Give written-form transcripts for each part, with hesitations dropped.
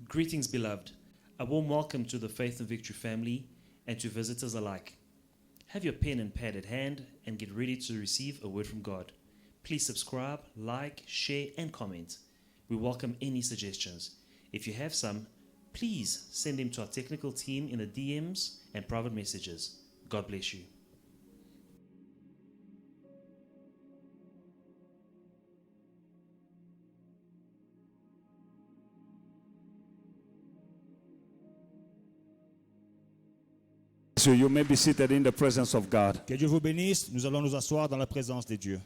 Greetings, beloved. A warm welcome to the Faith and Victory family and to visitors alike. Have your pen and pad at hand and get ready to receive a word from God. Please subscribe, like, share, and comment. We welcome any suggestions. If you have some, please send them to our technical team in the DMs and private messages. God bless you. So you may be seated in the presence of God. Que Dieu vous bénisse. Nous allons nous asseoir dans la présence de Dieu.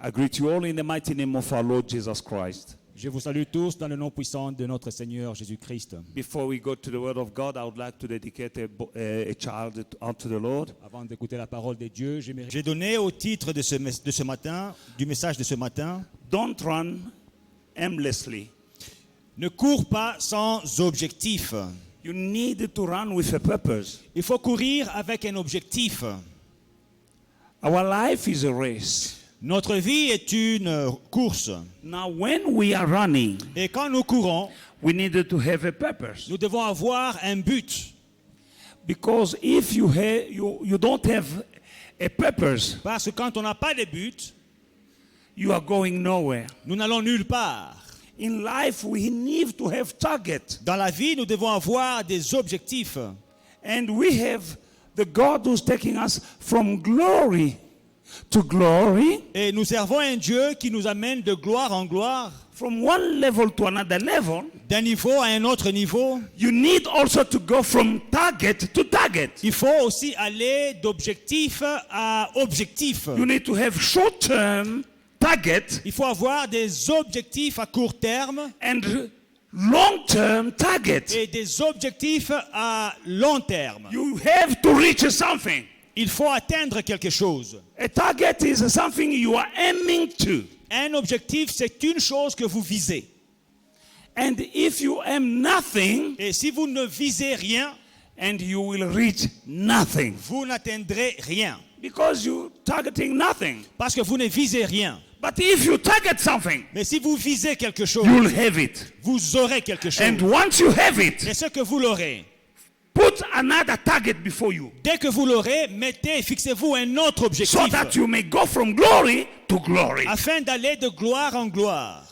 I greet you all in the mighty name of our Lord Jesus Christ. Je vous salue tous dans le nom puissant de notre Seigneur Jésus-Christ. Before we go to the Word of God, I would like to dedicate a child unto the Lord. Avant d'écouter la parole de Dieu, j'ai donné au titre de ce matin, du message de ce matin, Don't run aimlessly. ne cours pas sans objectif. You need to run with a purpose. Il faut courir avec un objectif. Our life is a race. Notre vie est une course. Now, when we are running, Et quand nous courons, we need to have a purpose. nous devons avoir un but. Because if you don't have a purpose, Parce que quand on n'a pas de but, you are going nowhere. nous n'allons nulle part. In life, we need to have target. Dans la vie, nous devons avoir des objectifs. And we have the God who's taking us from glory to glory, Et nous servons un Dieu qui nous amène de gloire en gloire, from one level to another level. d'un niveau à un autre niveau. You need also to go from target to target. Il faut aussi aller d'objectif à objectif. You need to have short-term target Il faut avoir des objectifs à court terme and long-term target. et des objectifs à long terme. You have to reach something. Il faut atteindre quelque chose. A target is something you are aiming to. Un objectif, c'est une chose que vous visez. And if you aim nothing, Et si vous ne visez rien, and you will reach nothing. vous n'atteindrez rien. Because you're targeting nothing. Parce que vous ne visez rien. But if you target something, Mais si vous visez quelque chose, you'll have it. vous aurez quelque chose. And once you have Et it, ce que vous l'aurez, put another target before you. dès que vous l'aurez, mettez et fixez-vous un autre objectif. So that you may go from glory to glory. Afin d'aller de gloire en gloire.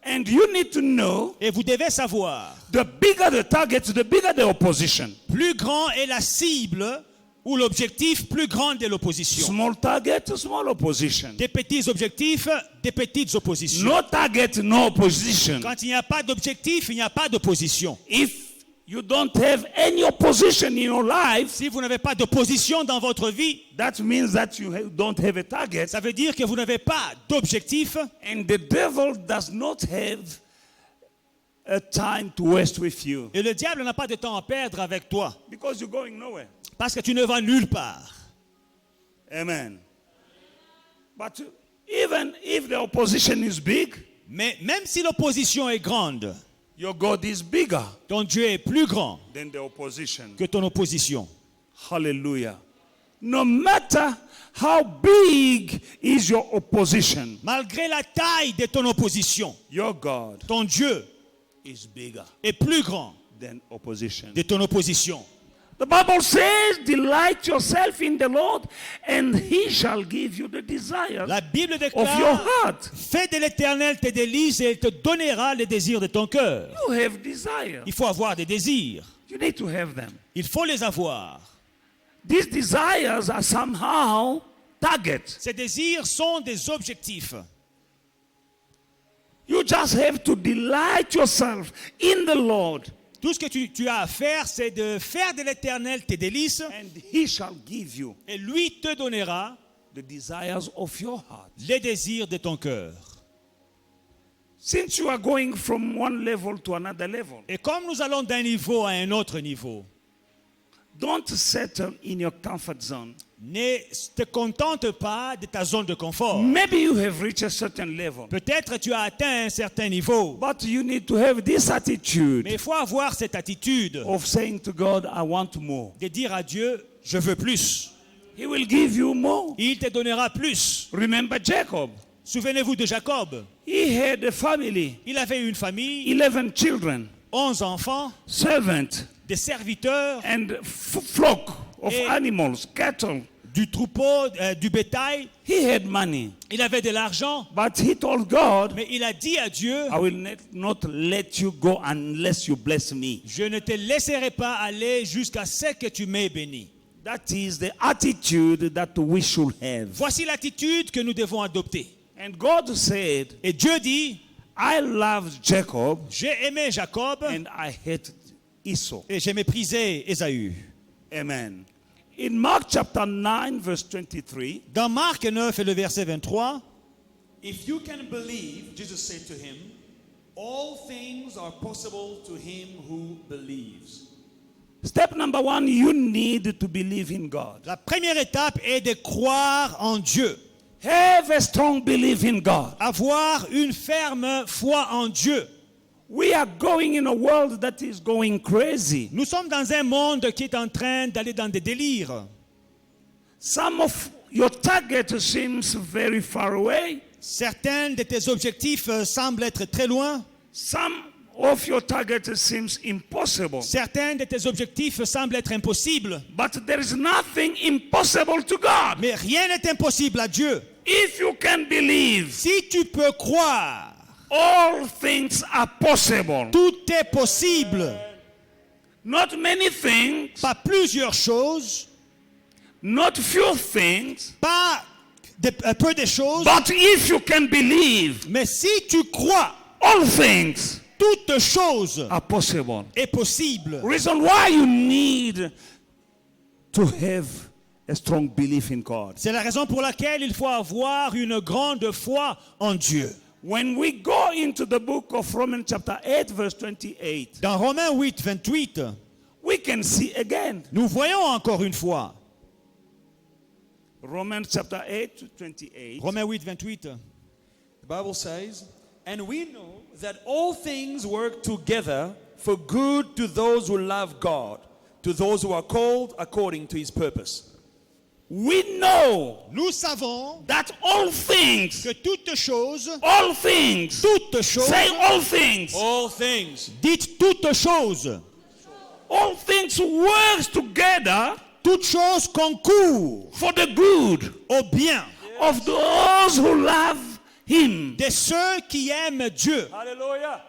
And you need to know, Et vous devez savoir, the bigger the target, the bigger the opposition. plus grand est la cible ou l'objectif, plus grande est l'opposition. Small target, small opposition. Des petits objectifs, des petites oppositions. No target, no opposition. Quand il n'y a pas d'objectif, il n'y a pas d'opposition. If you don't have any opposition in your life, Si vous n'avez pas d'opposition dans votre vie, that means that you don't have a target. ça veut dire que vous n'avez pas d'objectif. And the devil does not have a time to waste with you. Et le diable n'a pas de temps à perdre avec toi. Because you're going nowhere. Parce que tu ne vas nulle part. Amen. But even if the opposition is big, Mais même si l'opposition est grande, your God is bigger ton Dieu est plus grand than the opposition. que ton opposition. Hallelujah. No matter how big is your opposition, Malgré la taille de ton opposition, your God ton Dieu is bigger est plus grand than opposition. de ton opposition. The Bible says, delight yourself in the Lord, and he shall give you the desires La Bible of your déclare, heart. fais de l'Éternel tes délices et il te donnera les désirs de ton cœur. You have desires. Il faut avoir des désirs. You need to have them. Il faut les avoir. These desires are somehow targets. Ces désirs sont des objectifs. You just have to delight yourself in the Lord, Tout ce que tu as à faire, c'est de faire de l'Éternel tes délices and he shall give you et lui te donnera the desires of your heart. les désirs de ton cœur. Since you are going from one level to another level, Et comme nous allons d'un niveau à un autre niveau, don't settle in your comfort zone. ne te contente pas de ta zone de confort. Maybe you have reached a certain level, Peut-être tu as atteint un certain niveau, but you need to have this attitude mais il faut avoir cette attitude of saying to God, I want more. de dire à Dieu, je veux plus. He will give you more. Il te donnera plus. Remember Jacob. Souvenez-vous de Jacob. He had a family, Il avait une famille, 11 children, 11 enfants, servants, des serviteurs, and flock of Et- animals, cattle. du troupeau, du bétail. He had money. Il avait de l'argent, But he told God, mais il a dit à Dieu, I will not let you go unless you bless me. je ne te laisserai pas aller jusqu'à ce que tu m'aies béni. That is the attitude that we should have. Voici l'attitude que nous devons adopter. And God said, Et Dieu dit, I loved Jacob j'ai aimé Jacob and I hated Esau. et j'ai méprisé Ésaü. Amen. In Mark chapter 9, verse 23, Dans Marc 9 et le verset 23, If you can believe, Jesus said to him, all things are possible to him who believes. step number 1, you need to believe in God. la première étape est de croire en Dieu. Have a strong belief in God. Avoir une ferme foi en Dieu. We are going in a world that is going crazy. Nous sommes dans un monde qui est en train d'aller dans des délires. Some of your target seems very far away. Certains de tes objectifs semblent être très loin. Some of your target seems impossible. Certains de tes objectifs semblent être impossibles. But there is nothing impossible to God. Mais rien n'est impossible à Dieu. If you can believe, Si tu peux croire, all things are possible. tout est possible. Not many things, Pas plusieurs choses, not few things, pas peu de choses. but if you can believe, Mais si tu crois, all things toute chose are possible. est possible. Reason why you need to have a strong belief in God. C'est la raison pour laquelle il faut avoir une grande foi en Dieu. When we go into the book of Romans chapter 8 verse 28, Dans Romains 8, 28, we can see again. nous voyons encore une fois. Romans chapter 8 28. Romains 8, 28. The Bible says, and we know that all things work together for good to those who love God, to those who are called according to his purpose. We know Nous savons that all things, que toute chose, all things, toute chose, say all things, All things. dites toute chose, all things work together toute chose concourt for the good au bien of those who love him. de ceux qui aiment Dieu. Hallelujah.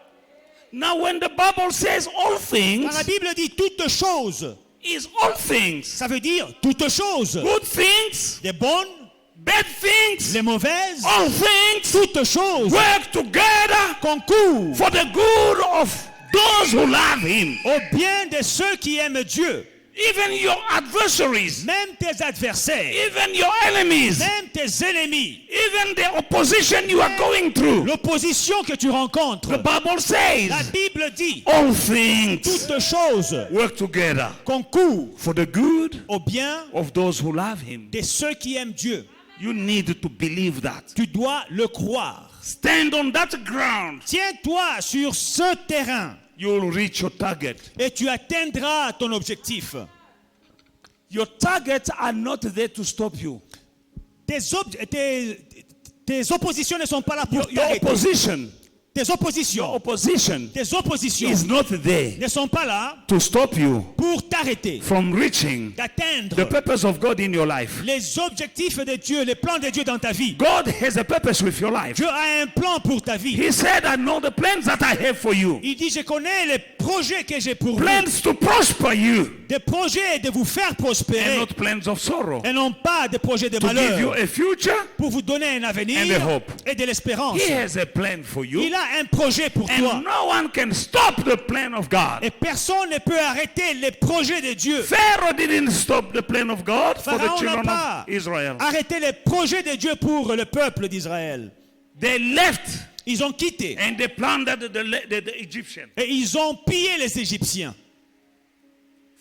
Now when the Bible says all Quand things, la Bible dit toute chose, is all things. ça veut dire toute chose. Good things, Les bonnes, bad things, les mauvaises, all things toute chose work together concourt for the good of those who love him. au bien de ceux qui aiment Dieu. Even your adversaries, Même tes adversaires, even your enemies, même tes ennemis, even the opposition you are going through. l'opposition que tu rencontres. The Bible says La Bible dit all things toute chose work together concourt for the good au bien of those who love him. de ceux qui aiment Dieu. You need to believe that. Tu dois le croire. Stand on that ground. Tiens-toi sur ce terrain You will reach your target. et tu atteindras ton objectif. Your targets are not there to stop you. Tes oppositions ne sont pas là pour Your t'arrêter. opposition, Tes oppositions, tes opposition is is not there ne sont pas là to stop you pour t'arrêter from reaching the d'atteindre purpose of God in your life. les objectifs de Dieu, les plans de Dieu dans ta vie. God has a purpose with your life. Dieu a un plan pour ta vie. He said, I know the plans that I have for you. Il dit, je connais les projets que j'ai pour vous. Plans to prosper you Des projets de vous faire and prospérer not plans of sorrow. et non pas des projets de To give you malheur a future. pour vous donner un avenir And a hope. et de l'espérance. He has a plan for you. Il a un projet pour And toi. no one can stop the plan of God. Et personne ne peut arrêter les projets de Dieu. Pharaoh didn't stop the plan of God for the Pharaon n'a children pas of Israel. arrêté les projets de Dieu pour le peuple d'Israël. They left Ils ont quitté and they plundered the Egyptians. et ils ont pillé les Égyptiens.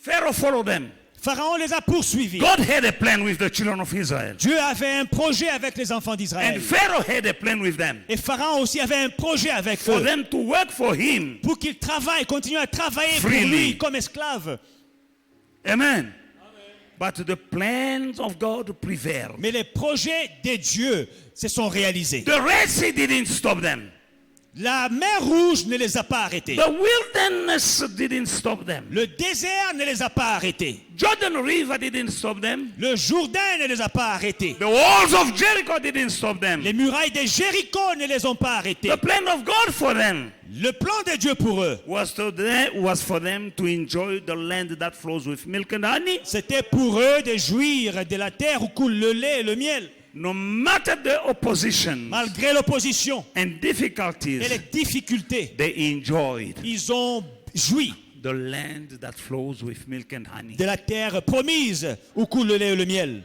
Pharaoh followed them. Pharaon les a poursuivis. God had a plan with the children of Israel. Dieu avait un projet avec les enfants And d'Israël. Pharaoh had a plan with them. Et Pharaon aussi avait un projet avec For eux them to work for him. pour qu'ils travaillent, continuent à travailler pour Freely. lui comme esclaves. Amen. But the plans of God prevail. Mais les projets de Dieu se sont réalisés. The Red Sea didn't stop them. La mer Rouge ne les a pas arrêtés. The wilderness didn't stop them. Le désert ne les a pas arrêtés. Jordan River didn't stop them. Le Jourdain ne les a pas arrêtés. The walls of Jericho didn't stop them. Les murailles de Jéricho ne les ont pas arrêtés. The plan of God for them Le plan de Dieu pour eux, was for them to enjoy the land that flows with milk and honey. c'était pour eux de jouir de la terre où coule le lait et le miel. No matter the opposition Malgré l'opposition and et les difficulties, difficultés, they enjoyed ils ont joui the land that flows with milk and honey. de la terre promise où coule le lait et le miel.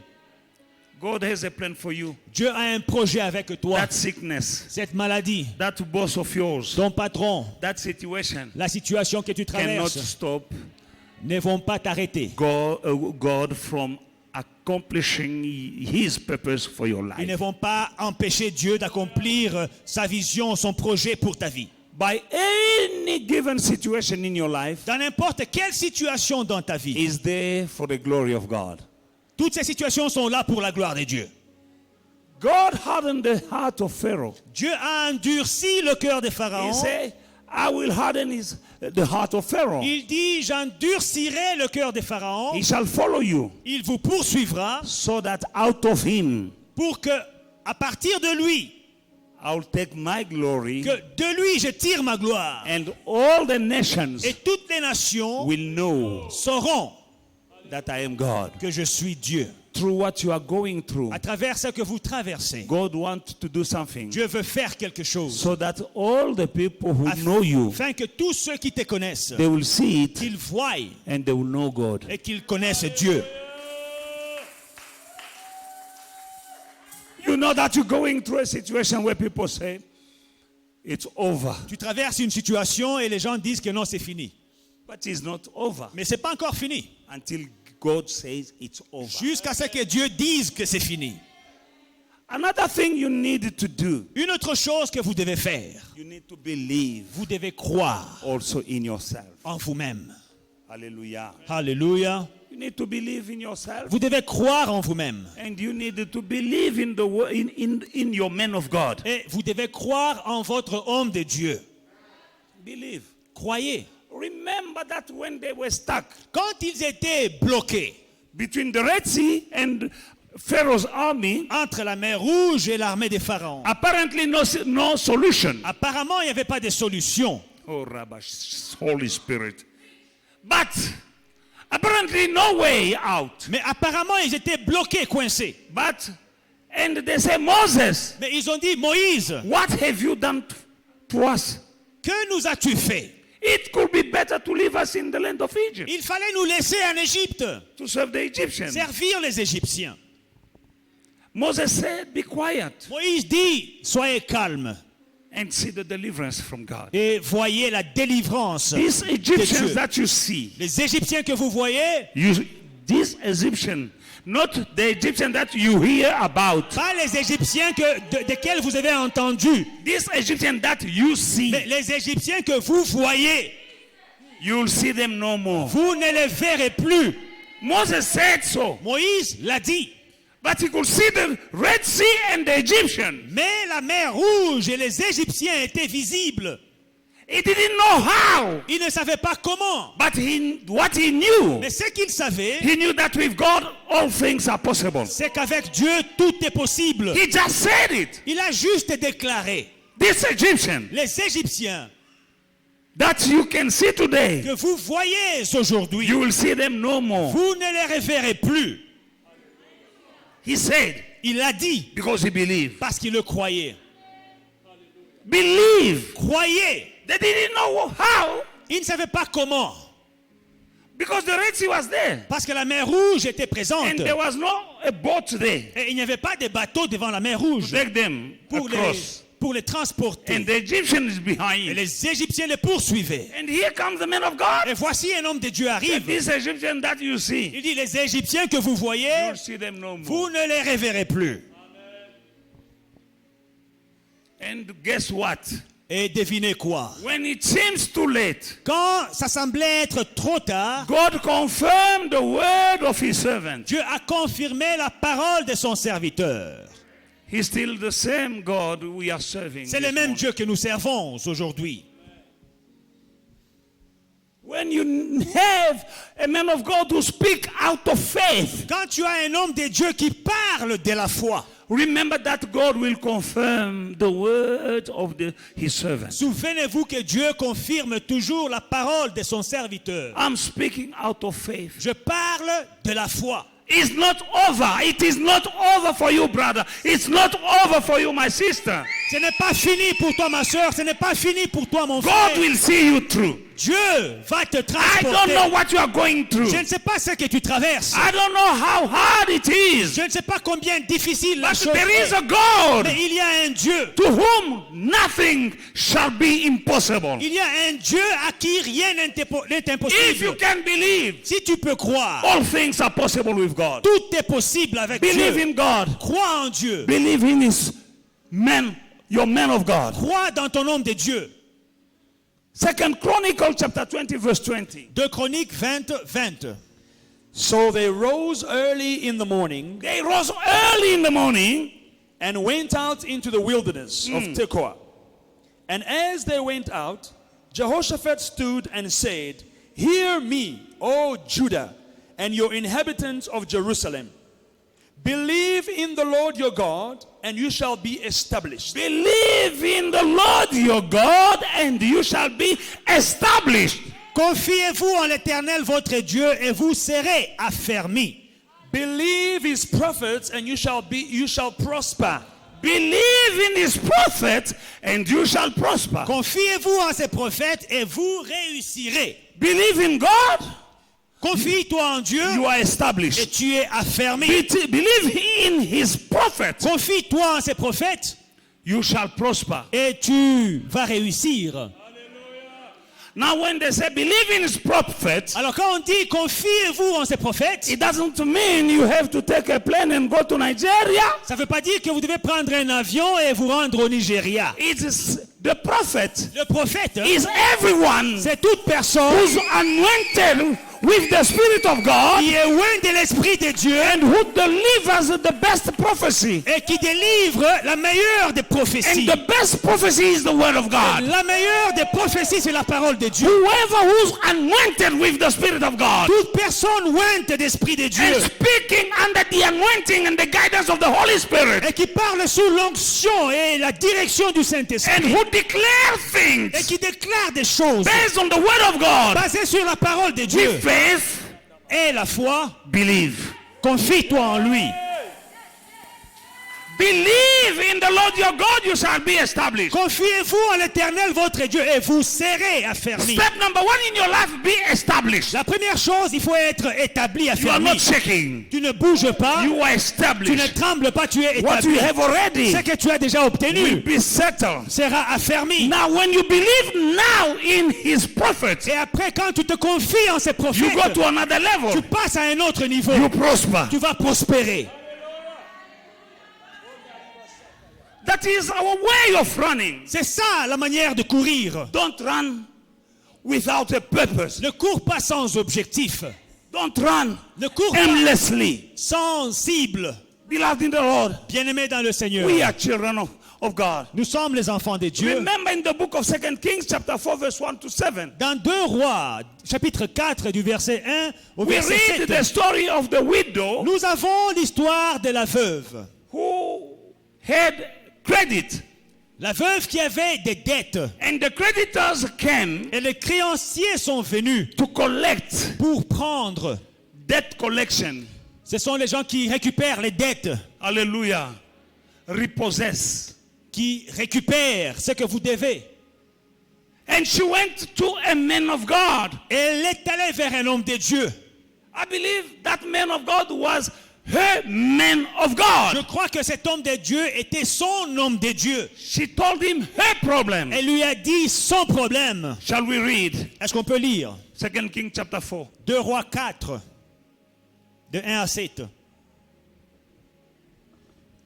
God has a plan for you. Dieu a un projet avec toi. That sickness, Cette maladie, that boss of yours, ton patron, that situation la situation que tu cannot traverses stop ne vont pas t'arrêter. God from accomplishing His purpose for your Ils ne life. vont pas empêcher Dieu d'accomplir sa vision, son projet pour ta vie. By any given situation in your life, Dans n'importe quelle situation dans ta vie, is there for the glory of God. toutes ces situations sont là pour la gloire de Dieu. God hardened the heart of Pharaoh. Dieu a endurci le cœur de He Pharaon. said, I will harden the heart of Pharaoh. Il dit, j'endurcirai le cœur de Pharaon. He shall follow you, Il vous poursuivra so that out of him pour que, à partir de lui, I will take my glory, que de lui je tire ma gloire. and all the nations Et toutes les nations will know sauront that I am God. que je suis Dieu. Through what you are going through, À travers ce que vous traversez, God wants to do something, Dieu veut faire quelque chose. so that all the people who know you, Afin que tous ceux qui te connaissent, they will see it qu'ils voient and they will know God. et qu'ils connaissent Dieu. You know that you're going through a situation where people say, it's over. Tu traverses une situation et les gens disent que non, c'est fini. But it's not over Mais c'est pas encore fini. until God says it's over. Jusqu'à ce que Dieu dise que c'est fini. Another thing you need to do, Une autre chose que vous devez faire, you need to believe vous devez croire also in yourself. en vous-même. Hallelujah. Alléluia. You need to believe in yourself, Vous devez croire en vous-même. and you need to believe in in your man of God. Et vous devez croire en votre homme de Dieu. Believe. Croyez. Remember that when they were stuck Quand ils étaient bloqués between the Red Sea and Pharaoh's army, entre la mer Rouge et l'armée des pharaons, apparently no solution. apparemment, il n'y avait pas de solution. Oh, Rabash, Holy Spirit. But apparently no way out. Mais apparemment, ils étaient bloqués, coincés. And they say, Moses, Mais ils ont dit, Moïse, what have you done to us? que nous as-tu fait? It could be better to leave us in the land of Egypt Il fallait nous laisser en Égypte, to serve the Egyptians. servir les Égyptiens. Moses said, be quiet Moïse dit, soyez calmes and see the deliverance from God. et voyez la délivrance. These de Egyptians Dieu. that you see, Les Égyptiens que vous voyez, these Egyptians, not the Egyptian that you hear about, pas les Égyptiens desquels vous avez entendu, these Egyptians that you see, mais les Égyptiens que vous voyez, you'll see them no more. vous ne les verrez plus. Moses said so, Moïse l'a dit. but he could see the Red Sea and the Egyptian. Mais la mer Rouge et les Égyptiens étaient visibles. He didn't know how, Il ne savait pas comment. but what he knew, Mais ce qu'il savait, he knew that with God all things are possible. c'est qu'avec Dieu, tout est possible. He just said it. Il a juste déclaré, This Egyptian les Égyptiens that you can see today, que vous voyez aujourd'hui, you will see them no more. vous ne les reverrez plus. He said, Il l'a dit because he believed. parce qu'il le croyait. Believe. Croyez. They didn't know how, Il ne savait pas comment. because the Red Sea was there. Parce que la mer Rouge était présente. And there was no a boat there Et il n'y avait pas de bateau devant la mer Rouge to take them across. pour les transporter. And the Egyptian is Et behind. les Égyptiens les poursuivaient. And here comes the man of God. Et voici un homme de Dieu And arrive. this Egyptian that you see, Il dit, les Égyptiens que vous voyez, you'll see them no more. vous ne les reverrez plus. And guess what? Et devinez quoi? When it seems too late, Quand ça semblait être trop tard, God confirmed the word of his servant. Dieu a confirmé la parole de son serviteur. He's still the same God we are serving. C'est this le même morning. Dieu que nous servons aujourd'hui. When you have a man of God who speak out of faith, Quand tu as un homme de Dieu qui parle de la foi, remember that God will confirm the word of his servant. souvenez-vous que Dieu confirme toujours la parole de son serviteur. I'm speaking out of faith. Je parle de la foi. It's not over. It is not over for you, brother. It's not over for you, my sister. Ce n'est pas fini pour toi, ma soeur. Ce n'est pas fini pour toi, mon God frère. will see you through. Dieu va te I transporter. don't know what you are going through. Je ne sais pas ce que tu traverses. I don't know how hard it is. Je ne sais pas combien difficile la But chose there is est. a God Mais il y a un Dieu. to whom nothing shall be impossible. Il y a un Dieu à qui rien n'est If you impossible. can believe, Si tu peux croire, all things are possible with God. tout est possible avec Believe Dieu. in God. Crois en Dieu. Believe in his man, your man of God. Crois dans ton homme de Dieu. 2 Chronicles chapter 20 verse 20. 2 Chroniques 20. So they rose early in the morning They rose early in the morning and went out into the wilderness of Tekoa. And as they went out, Jehoshaphat stood and said, "Hear me, O Judah, and your inhabitants of Jerusalem. Believe in the Lord your God, and you shall be established." Believe in the Lord your God and you shall be established. Confiez-vous en l'Éternel votre Dieu et vous serez affermis. Believe his prophets, and you shall prosper. Believe in his prophet and you shall prosper. Confiez-vous en ses prophètes et vous réussirez. Believe in God, Confie-toi en Dieu you are et established. tu es affermi. Believe in his prophet, Confie-toi en ses prophètes you shall prosper. et tu vas réussir. Now when they say believe in his prophet, Alors quand on dit confiez-vous en ses prophètes, it doesn't mean you have to take a plane and go to Nigeria. ça ne veut pas dire que vous devez prendre un avion et vous rendre au Nigeria. It is the prophet Le prophète, is everyone c'est toute personne who's anointed with the Spirit of God qui est loin de l'Esprit de Dieu and who delivers the best prophecy. et qui délivre la meilleure des And prophéties. the best prophecy is the word of God. La meilleure des prophéties, c'est la parole de Dieu. Whoever who's anointed with the Spirit of God Toute personne lointe d'Esprit de Dieu and speaking under the anointing and the guidance of the Holy Spirit et qui parle sous l'onction et la direction du and Saint-Esprit who declare et things qui déclare des choses based on the word of God basées sur la parole de Dieu with faith, et la foi, believe. confie-toi en lui. Believe in the Lord your God, you shall be established. Confiez-vous en l'Éternel votre Dieu et vous serez affermis. Step number one in your life, be established. La première chose, il faut être établi, You are affermi. not shaking. Tu ne bouges pas, You are tu ne established. trembles pas, tu es What you établi. have already Ce que tu as déjà will obtenu be settled. sera affermi. Now, when you believe now in his prophet, Et après, quand tu te confies en ces you go prophètes, to another tu level. passes à un autre niveau. You prosper. Tu vas prospérer. That is our way of running. C'est ça la manière de courir. Don't run without a purpose. Ne cours pas sans objectif. Don't run Ne cours pas aimlessly. sans cible. Beloved in the Lord, Bien-aimés dans le Seigneur, we are children of God. nous sommes les enfants de Dieu. Remember in the book of 2 Kings, chapter 4, verse 1 to 7, Dans 2 Rois, chapitre 4, du verset 1 au we verset read 7, the story of the widow nous avons l'histoire de la veuve. who had credit. La veuve qui avait des dettes. And the creditors came Et les créanciers sont venus to collect pour prendre. debt collection. Ce sont les gens qui récupèrent les dettes, Hallelujah. Repossess. qui récupèrent ce que vous devez. And she went to a man of God. Et elle est allée vers un homme de Dieu. I believe that man of God was her man of God. Je crois que cet homme de Dieu était son homme de Dieu. She told him her problem. Elle lui a dit son problème. Shall we read? Est-ce qu'on peut lire 2 Kings chapter 4. 2 Rois 4, de 1 à 7.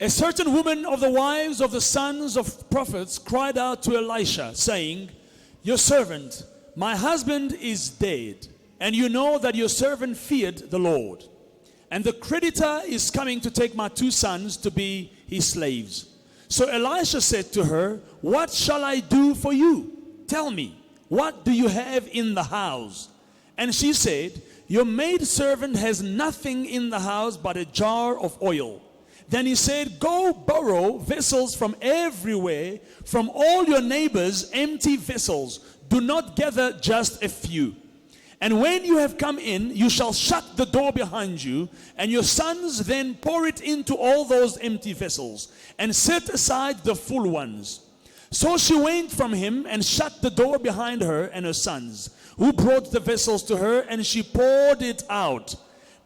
A certain woman of the wives of the sons of prophets cried out to Elisha, saying, "Your servant, my husband is dead, and you know that your servant feared the Lord. And the creditor is coming to take my 2 sons to be his slaves." So Elisha said to her, "What shall I do for you? Tell me, what do you have in the house?" And she said, "Your maidservant has nothing in the house but a jar of oil." Then he said, "Go borrow vessels from everywhere, from all your neighbors, empty vessels. Do not gather just a few. And when you have come in, you shall shut the door behind you, and your sons then pour it into all those empty vessels, and set aside the full ones." So she went from him and shut the door behind her and her sons, who brought the vessels to her, and she poured it out.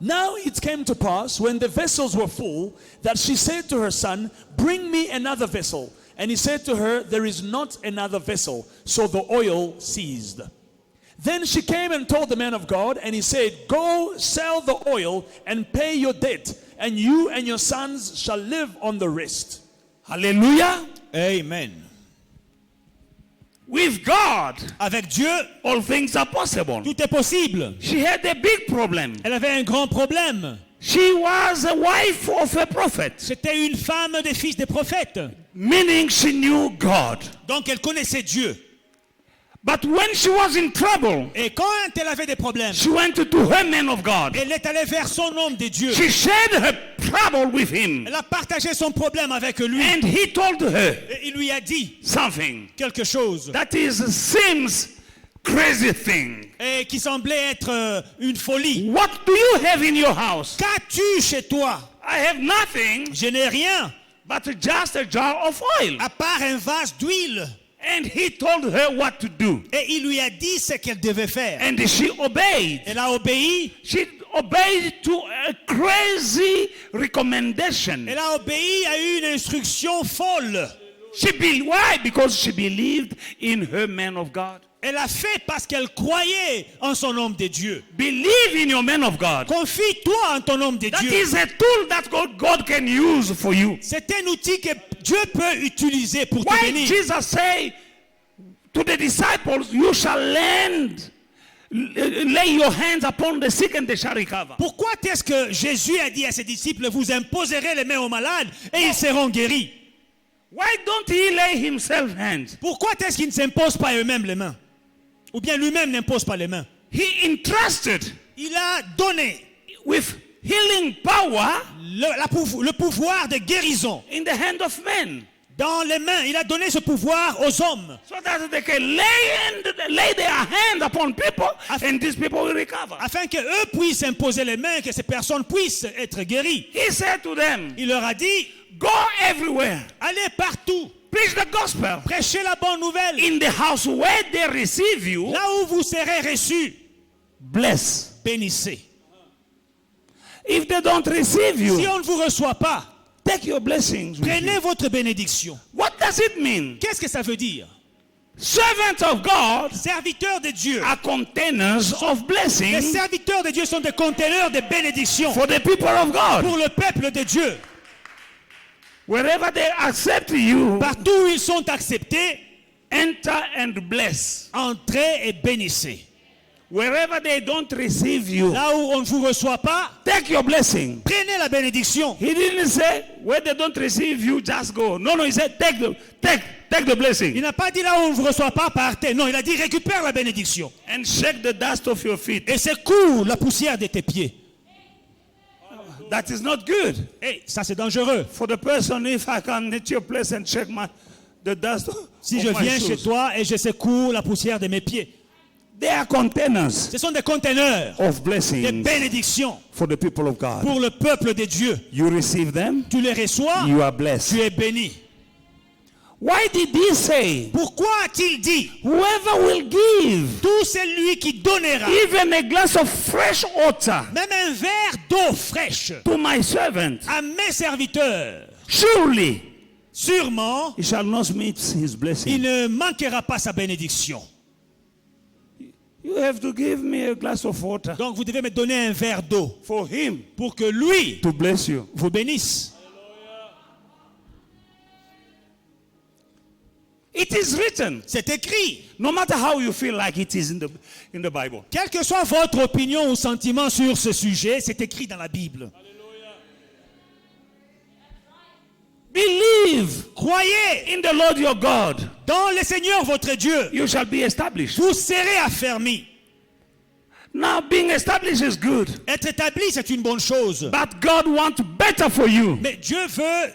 Now it came to pass, when the vessels were full, that she said to her son, "Bring me another vessel." And he said to her, "There is not another vessel." So the oil ceased. Then she came and told the man of God, and he said, "Go sell the oil and pay your debt, and you and your sons shall live on the rest." Hallelujah. Amen. With God, Avec Dieu, all things are possible. tout est possible. She had a big problem. Elle avait un grand problème. She was a wife of a prophet, C'était une femme des fils des prophètes. meaning she knew God. Donc elle connaissait Dieu. But when she was in trouble, Et quand elle avait des problèmes, she went to her man of God. elle est allée vers son homme de Dieu. She shared her trouble with him. Elle a partagé son problème avec lui. And he told her Et il lui a dit something quelque chose that seems crazy thing. et qui semblait être une folie. What do you have in your house? Qu'as-tu chez toi? I have nothing Je n'ai rien but just a jar of oil. à part un vase d'huile. And he told her what to do. Et il lui a dit ce qu'elle devait faire. And she obeyed. Elle a obéi. She obeyed to a crazy recommendation. Elle a obéi à une instruction folle. Why? Because she believed in her man of God. Elle a fait parce qu'elle croyait en son homme de Dieu. Believe in your man of God. Confie-toi en ton homme de That Dieu. is a tool that God can use for you. C'est un outil que Dieu peut utiliser pour te Why bénir. Jesus say to the disciples, "You shall lay your hands upon the sick and they shall recover." Pourquoi est-ce que Jésus a dit à ses disciples, vous imposerez les mains aux malades et ils seront guéris? Why don't he lay himself hands? Pourquoi est-ce qu'ils ne s'imposent pas eux-mêmes les mains? Ou bien lui-même n'impose pas les mains? He entrusted Il a donné with healing power le pouvoir de guérison in the hand of men, dans les mains. Il a donné ce pouvoir aux hommes so that they can lay their hands upon people and these people will recover. afin qu'eux puissent imposer les mains, que ces personnes puissent être guéries. He said to them, Il leur a dit, "Go everywhere, allez partout, preach the gospel. prêchez la bonne nouvelle. In the house where they receive you, Là où vous serez reçus, bless. bénissez. If they don't receive Si you, on ne vous reçoit pas, take your blessings with prenez you." votre bénédiction. What does it mean? Qu'est-ce que ça veut dire? Servants of God Serviteurs de Dieu. are containers of Les blessing serviteurs de Dieu sont des conteneurs de bénédiction for the people of God. pour le peuple de Dieu. Wherever they accept you, Partout où ils sont acceptés, enter and bless. entrez et bénissez. Wherever they don't receive you, Là où on ne vous reçoit pas, take your blessing. prenez la bénédiction. He didn't say where they don't receive you, just go. No, he said take the Il blessing n'a pas dit là où on ne vous reçoit pas, partez. Non, il a dit récupère la bénédiction. and shake the dust off your feet. Et secoue la poussière de tes pieds. That is not good Hey, ça c'est dangereux. for the person. If I come at your place and shake the dust Si off je my viens chez shoes. toi et je secoue la poussière de mes pieds. They are containers Ce sont des conteneurs of de blessings bénédiction for the people of God. pour le peuple de Dieu. You receive them, Tu les reçois, you are blessed. tu es béni. Why did he say, Pourquoi a-t-il dit, whoever will give tout celui qui donnera, even a glass of fresh water même un verre d'eau fraîche, to my servant, à mes serviteurs, surely sûrement, he shall not miss his il blessing. ne manquera pas sa bénédiction. You have to give me a glass of water Donc vous devez me donner un verre d'eau for him pour que lui to bless you. vous bénisse. It is written. C'est écrit. No matter how you feel like it is in the Bible. Quelle que soit votre opinion ou sentiment sur ce sujet, c'est écrit dans la Bible. Believe Croyez in the Lord your God. dans le Seigneur votre Dieu. You shall be established. Vous serez affermis. Now, being established is good. Être établi, c'est une bonne chose. But God wants better for you. Mais Dieu veut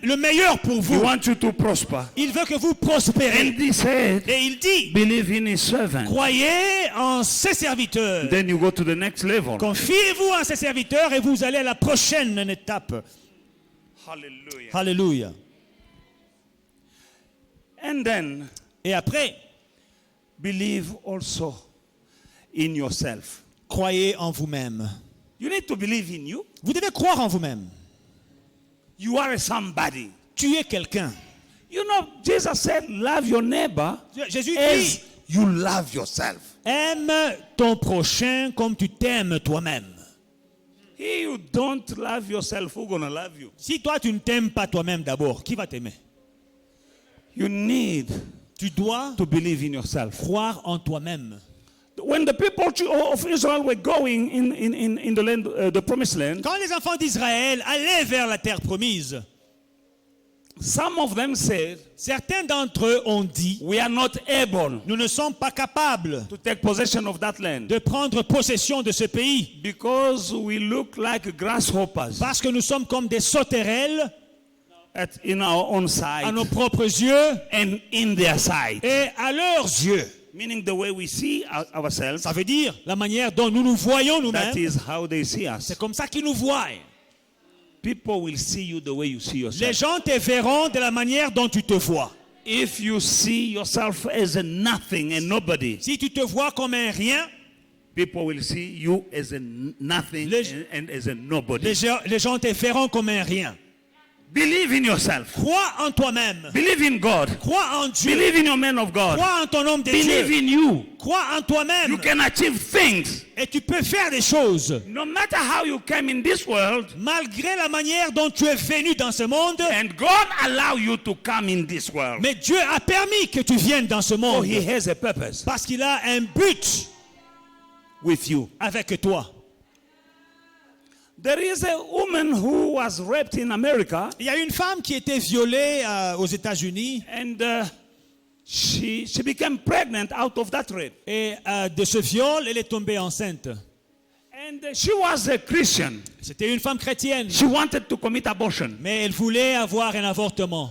le meilleur pour He vous. wants you to prosper. Il veut que vous prospérez. And he said, Et il dit, believe in his servant. croyez en ses serviteurs. Then you go to the next level. Confiez-vous en ses serviteurs et vous allez à la prochaine étape. Hallelujah. Alléluia. And then, Et après, believe also in yourself. croyez en vous-même. You need to believe in you. Vous devez croire en vous-même. You are somebody. Tu es quelqu'un. You know, Jesus said, love your neighbor Jésus as dit, you love yourself. aime ton prochain comme tu t'aimes toi-même. If you don't love yourself, who's going to love you? Si toi tu ne t'aimes pas toi-même d'abord, qui va t'aimer? You need Tu dois to believe in yourself. croire en toi-même. When the people of Israel were going in the land, the promised land, Quand les enfants d'Israël allaient vers la terre promise, some of them said, certains d'entre eux ont dit, we are not able nous ne sommes pas capables to take possession of that land de prendre possession de ce pays because we look like grasshoppers parce que nous sommes comme des sauterelles in our own à sight nos propres yeux and in their sight. et à leurs yeux. Meaning the way we see ourselves, Ça veut dire la manière dont nous nous voyons that nous-mêmes. is how they see us. C'est comme ça qu'ils nous voient. People will see you the way you see Les yourself. gens te verront de la manière dont tu te vois. If you see yourself as a nothing and nobody, Si tu te vois comme un rien, people will see you as a nothing and as a nobody. les gens te verront comme un rien. Believe in yourself. Crois en toi-même. Believe in God. Crois en Dieu. Believe in your man of God. Crois en ton homme de Believe Dieu. in you. Crois en toi-même. You can achieve things. Et tu peux faire des choses. No matter how you came in this world, Malgré la manière dont tu es venu dans ce monde. and God allow you to come in this world. Mais Dieu a permis que tu viennes dans ce So monde. He has a purpose Parce qu'il a un but with you. avec toi. There is a woman who was raped in America, Il y a une femme qui était violée aux États-Unis. and she became pregnant out of that rape. Et de ce viol, elle est tombée enceinte. And she was a Christian. C'était une femme chrétienne. She wanted to commit abortion. Mais elle voulait avoir un avortement.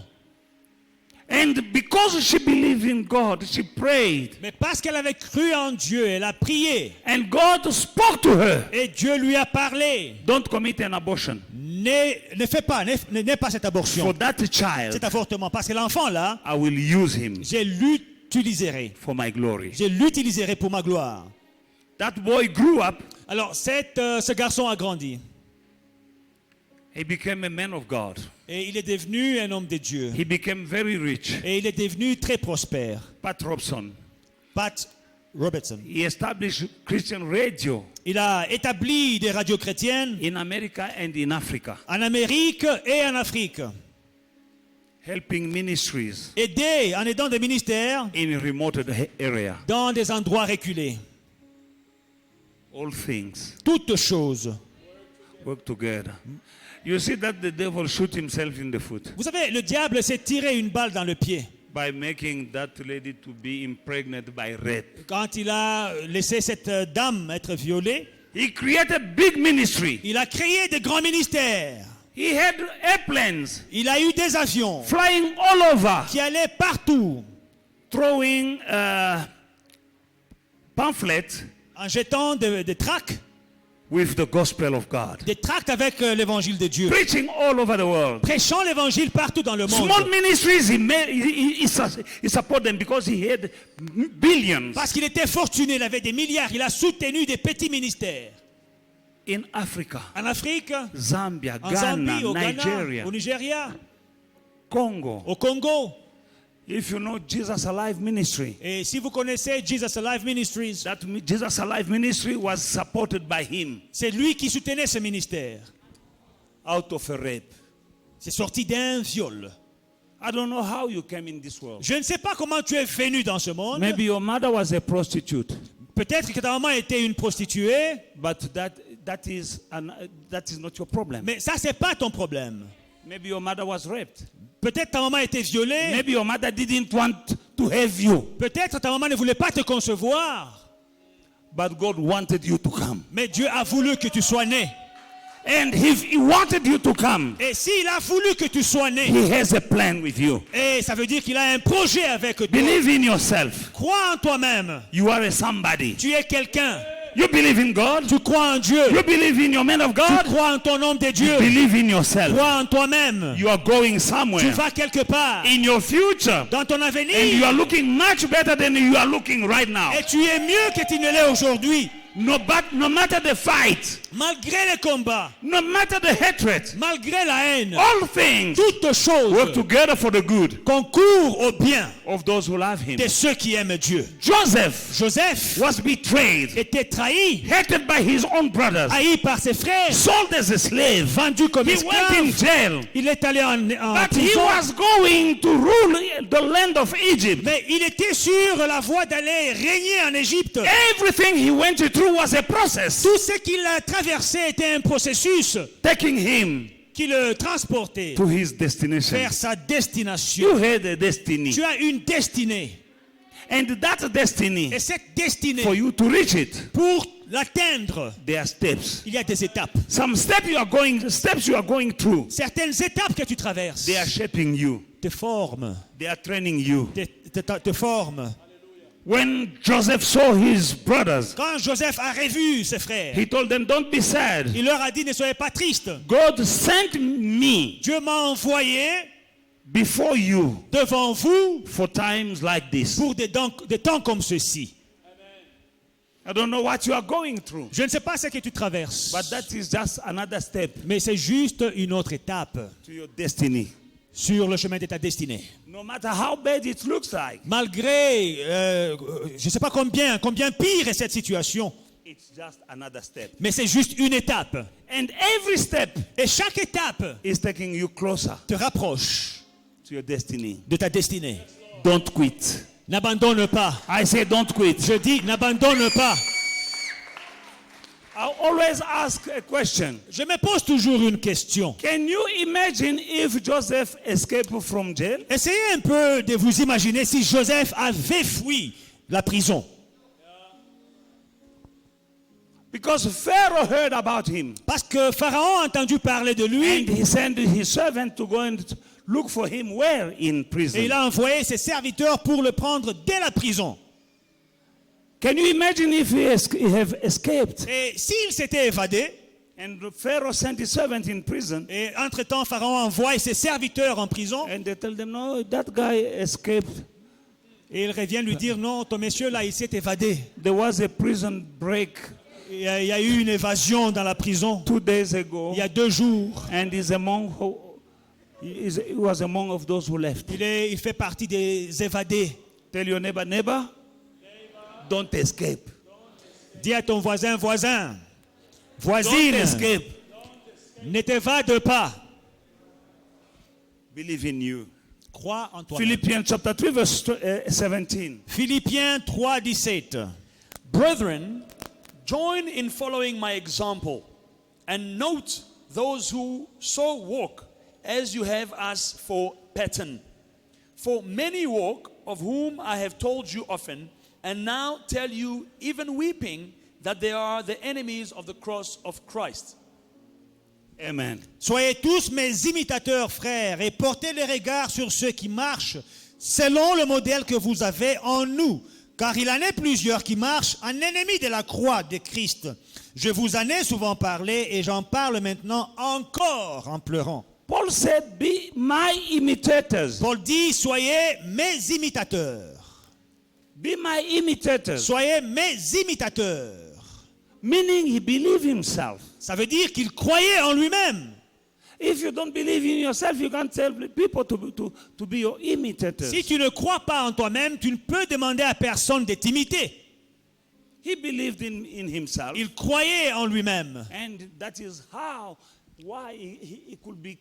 And because she believed in God, she prayed. Mais parce qu'elle avait cru en Dieu, elle a prié. And God spoke to her. Et Dieu lui a parlé. Don't commit an abortion. Ne fais pas, n'aie pas cette abortion. For that child, Cet avortement. Parce que l'enfant là, I will use him je l'utiliserai. for my glory. Je l'utiliserai pour ma gloire. That boy grew up. Alors, ce garçon a grandi. He became a man of God. Et il est devenu un homme de Dieu. He became very rich. Et il est devenu très prospère. Pat Robson. Pat Robertson. He established Christian radio Il a établi des radios chrétiennes in America and in Africa, en Amérique et en Afrique. helping ministries En aidant des ministères in remote area. dans des endroits reculés. All things Toutes choses. work together. You see that the devil shoot himself in the foot Vous savez, le diable s'est tiré une balle dans le pied by making that lady to be impregnated by rape. quand il a laissé cette dame être violée. He created big ministry. Il a créé de grands ministères. He had airplanes Il a eu des avions flying all over, qui allaient partout throwing pamphlets en jetant des tracts. with the gospel of God, Des tracts avec l'évangile de Dieu. preaching all over the world. Prêchant l'évangile partout dans le monde. Small ministries, he support them because he had billions. Parce qu'il était fortuné, il avait des milliards. Il a soutenu des petits ministères. In Africa, En Afrique, Zambia, en Ghana, Zambie, au Ghana, Nigeria, au Nigeria, Congo. au Congo. If you know Jesus Alive Ministry, Et si vous connaissez Jesus Alive Ministries, that Jesus Alive Ministry was supported by him c'est lui qui soutenait ce ministère. out of a rape. C'est sorti d'un viol. I don't know how you came in this world. Je ne sais pas comment tu es venu dans ce monde. Maybe your mother was a prostitute, Peut-être que ta maman était une prostituée, but that is not your problem. mais ça, c'est pas ton problème. Maybe your mother was raped. Peut-être ta maman a été violée. Maybe your mother didn't want to have you, Peut-être ta maman ne voulait pas te concevoir. but God wanted you to come. Mais Dieu a voulu que tu sois né. And if He wanted you to come, Et s'il a voulu que tu sois né, He has a plan with you. et ça veut dire qu'il a un projet avec toi. Believe in yourself. Crois en toi-même. You are a somebody. Tu es quelqu'un. You believe in God. Tu crois en Dieu. You believe in your man of Tu God. crois en ton homme de Dieu. Believe in yourself. Crois en toi-même. You are going Tu somewhere vas quelque part. in your future, Dans ton and you avenir. are looking much better than you are looking right now. Et tu es mieux que tu ne l'es aujourd'hui. No matter the fight, Malgré les combats. no matter the hatred, Malgré la haine. all things Toutes work choses together for the good concourent au bien of those who love Him. de ceux qui aiment Dieu. Joseph Joseph was betrayed, était trahi, hated by his own brothers, haï par ses frères, sold as a slave. vendu comme He went in esclave. jail, Il est allé en but he prison. was going to rule the land of Egypt. Mais il était sur la voie d'aller régner en Égypte. Everything he went through was a process Tout ce qu'il a traversé était un processus taking him qui le transportait to his destination. vers sa destination. You had a destiny, Tu as une destinée. and that destiny, Et cette destinée, for you to reach it, pour l'atteindre, there are steps. il y a des étapes. Some steps you are going through. Certaines étapes que tu traverses They are shaping you. te forment. They are training you. Te forment. When Joseph saw his brothers, Quand Joseph a revu ses frères, he told them, "Don't be sad. il leur a dit, ne soyez pas tristes. God sent me Dieu m'a envoyé before you devant vous for times like this." pour des temps comme ceci. I don't know what you are going through, Je ne sais pas ce que tu traverses, but that is just another step mais c'est juste une autre étape to your destiny. sur le chemin de ta destinée. No matter how bad it looks like, Malgré, je ne sais pas combien pire est cette situation, it's just another step. mais c'est juste une étape. And every step Et chaque étape is taking you closer te rapproche to your destiny. de ta destinée. Don't quit. N'abandonne pas. I say don't quit. Je dis, n'abandonne pas. I always ask a question. Je me pose toujours une question. Can you imagine if Joseph escaped from jail? Essayez un peu de vous imaginer si Joseph avait fui la prison. Because Pharaoh heard about him. Parce que Pharaon a entendu parler de lui And he sent his servant to go and look for him where? In prison. et il a envoyé ses serviteurs pour le prendre dès la prison. Can you imagine if he have escaped? Et s'il s'était évadé, And Pharaoh sent his servant in prison. et entre-temps Pharaon envoie ses serviteurs en prison, And they tell them, no, that guy escaped. et il revient lui dire, non, ton monsieur là, il s'est évadé. There was a prison break Il y a eu une évasion dans la prison 2 days ago. il y a 2 jours. And he was among of those who left. Il fait partie des évadés. Tell your neighbor, don't escape. Dis à ton voisin, Don't voisine, escape. ne t'évade pas. Believe in you. Crois en toi. Philippians chapter 3 verse 17. Philippiens 3:17. Brethren, join in following my example and note those who so walk as you have us for pattern. For many walk, of whom I have told you often, and now tell you, even weeping, that they are the enemies of the cross of Christ. Amen. Soyez tous mes imitateurs, frères, et portez les regards sur ceux qui marchent selon le modèle que vous avez en nous. Car il en est plusieurs qui marchent en ennemis de la croix de Christ. Je vous en ai souvent parlé et j'en parle maintenant encore en pleurant. Paul said, be my imitators. Paul dit, soyez mes imitateurs. Be my imitators. Soyez mes imitateurs. Meaning he believed himself. Ça veut dire qu'il croyait en lui-même. If you don't believe in yourself, you can't tell people to be your imitators. Si tu ne crois pas en toi-même, tu ne peux demander à personne de t'imiter. He believed in himself. Il croyait en lui-même. And that is why he could be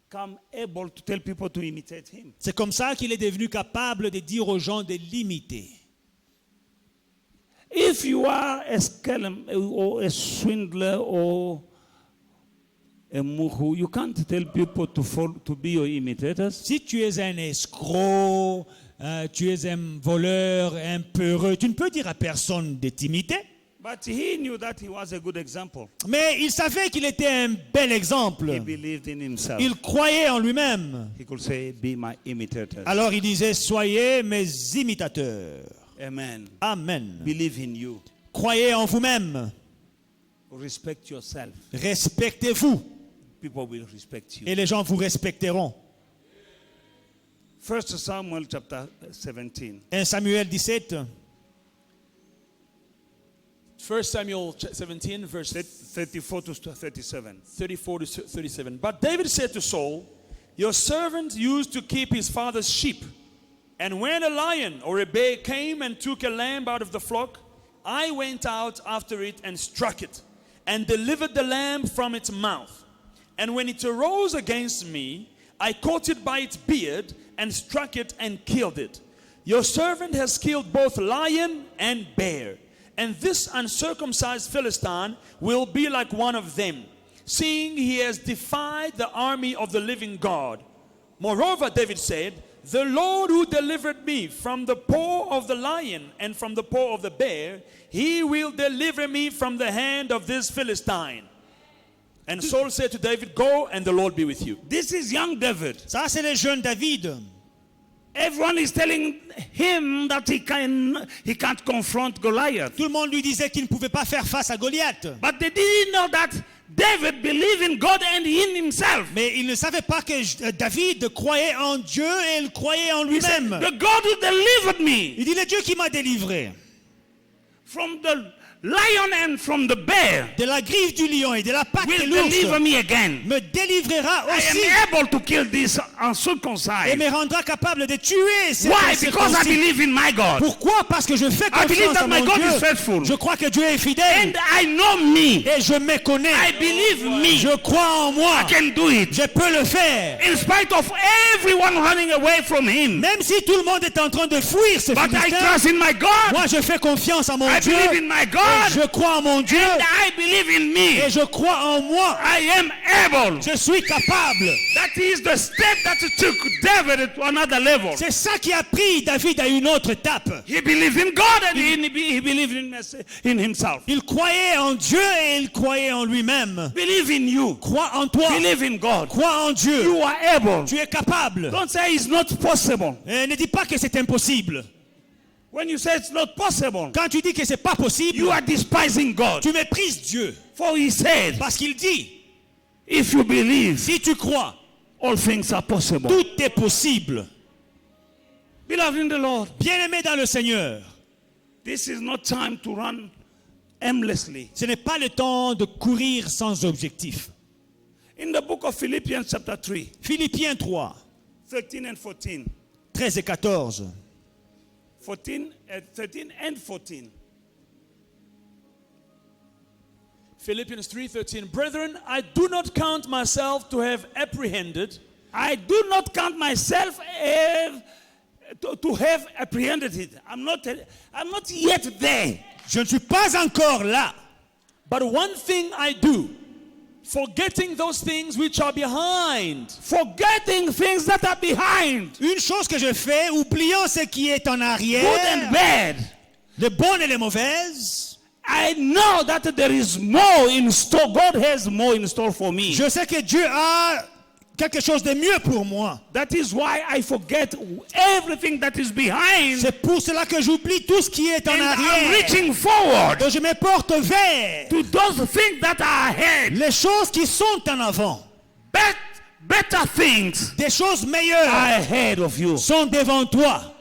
become able to tell people to imitate him. C'est comme ça qu'il est devenu capable de dire aux gens de l'imiter. If you are a scam or a swindler or a muhu, you can't tell people to be your imitators. Si tu es un escroc, tu es un voleur, un peureux, tu ne peux dire à personne de t'imiter. But he knew that he was a good example. Mais il savait qu'il était un bel exemple. He believed in himself. Il croyait en lui-même. He could say, be my imitators. Alors il disait, soyez mes imitateurs. Amen. Amen. Believe in you. Croyez en vous-même. Respect yourself. Respectez-vous. People will respect you. Et les gens vous respecteront. 1 Samuel chapter 17. 1 Samuel 17, 1 Samuel 17, verse 34 to 37. 34 to 37. But David said to Saul, your servant used to keep his father's sheep. And when a lion or a bear came and took a lamb out of the flock, I went out after it and struck it, and delivered the lamb from its mouth. And when it arose against me, I caught it by its beard and struck it and killed it. Your servant has killed both lion and bear. And this uncircumcised Philistine will be like one of them, seeing he has defied the army of the living God. Moreover, David said, the Lord who delivered me from the paw of the lion and from the paw of the bear, he will deliver me from the hand of this Philistine. And Saul said to David, go and the Lord be with you. This is young David. ça c'est le jeune David. Everyone is telling him that he can't confront Goliath. Tout le monde lui disait qu'il ne pouvait pas faire face à Goliath. But they didn't know that David believed in God and in himself. Mais il ne savait pas que David croyait en Dieu et il croyait en He said, lui-même. the God who delivered me Il dit, le Dieu qui m'a délivré from the lion and from the bear de la griffe du lion et de la patte de will deliver l'ours me again. me délivrera I aussi am able to kill this et uncircumcised. me rendra capable de tuer ces Why? Because I incirconcis. believe in my God. Pourquoi? Parce que je fais I believe confiance that à my mon God is Dieu. faithful. Je crois que Dieu est And fidèle I know me. et je me connais. I believe me. Je crois en moi. I can do it. Je peux le faire. In spite of everyone running away from him. Même si tout le monde est en train de fuir ce But I Philistin, trust in my God. moi je fais confiance à mon I Dieu. believe in my Et God. je crois en mon Dieu. And I believe in me. Et je crois en moi. I am able. Je suis capable. That is the step that took David to another level. C'est ça qui a pris David à une autre étape. He believed in God and he believed in himself. Il croyait en Dieu et il croyait en lui-même. Believe in you. Crois en toi. Believe in God. Crois en Dieu. You are able. Tu es capable. Don't say it's not possible. Et ne dis pas que c'est impossible. When you say it's not possible, Quand tu dis que c'est pas possible, you are despising God. tu méprises Dieu. For he said, Parce qu'il dit, if you believe, si tu crois, all things are possible. tout est possible. Beloved in the Lord, Bien-aimé dans le Seigneur, this is not time to run aimlessly. ce n'est pas le temps de courir sans objectif. In the book of Philippians chapter 3, Philippiens 3, 13 and 14. 13 et 14. 13 and 14. Philippians 3:13. Brethren, I do not count myself to have apprehended, I do not count myself to have apprehended it. I'm not yet there. Je ne suis pas encore là. but one thing I do, forgetting those things which are behind, Forgetting things that are behind, Une chose que je fais, oubliant ce qui est en good and arrière, bad. les bonnes et les mauvaises, I know that there is more in store. God has more in store for me. je sais que Dieu a quelque chose de mieux pour moi. That is why I forget everything that is behind. C'est pour cela que j'oublie tout ce qui est en And I'm arrière. reaching forward Et je me porte vers to those things that are ahead. les choses qui sont en avant. Better things Des choses are meilleures ahead of you. sont devant toi.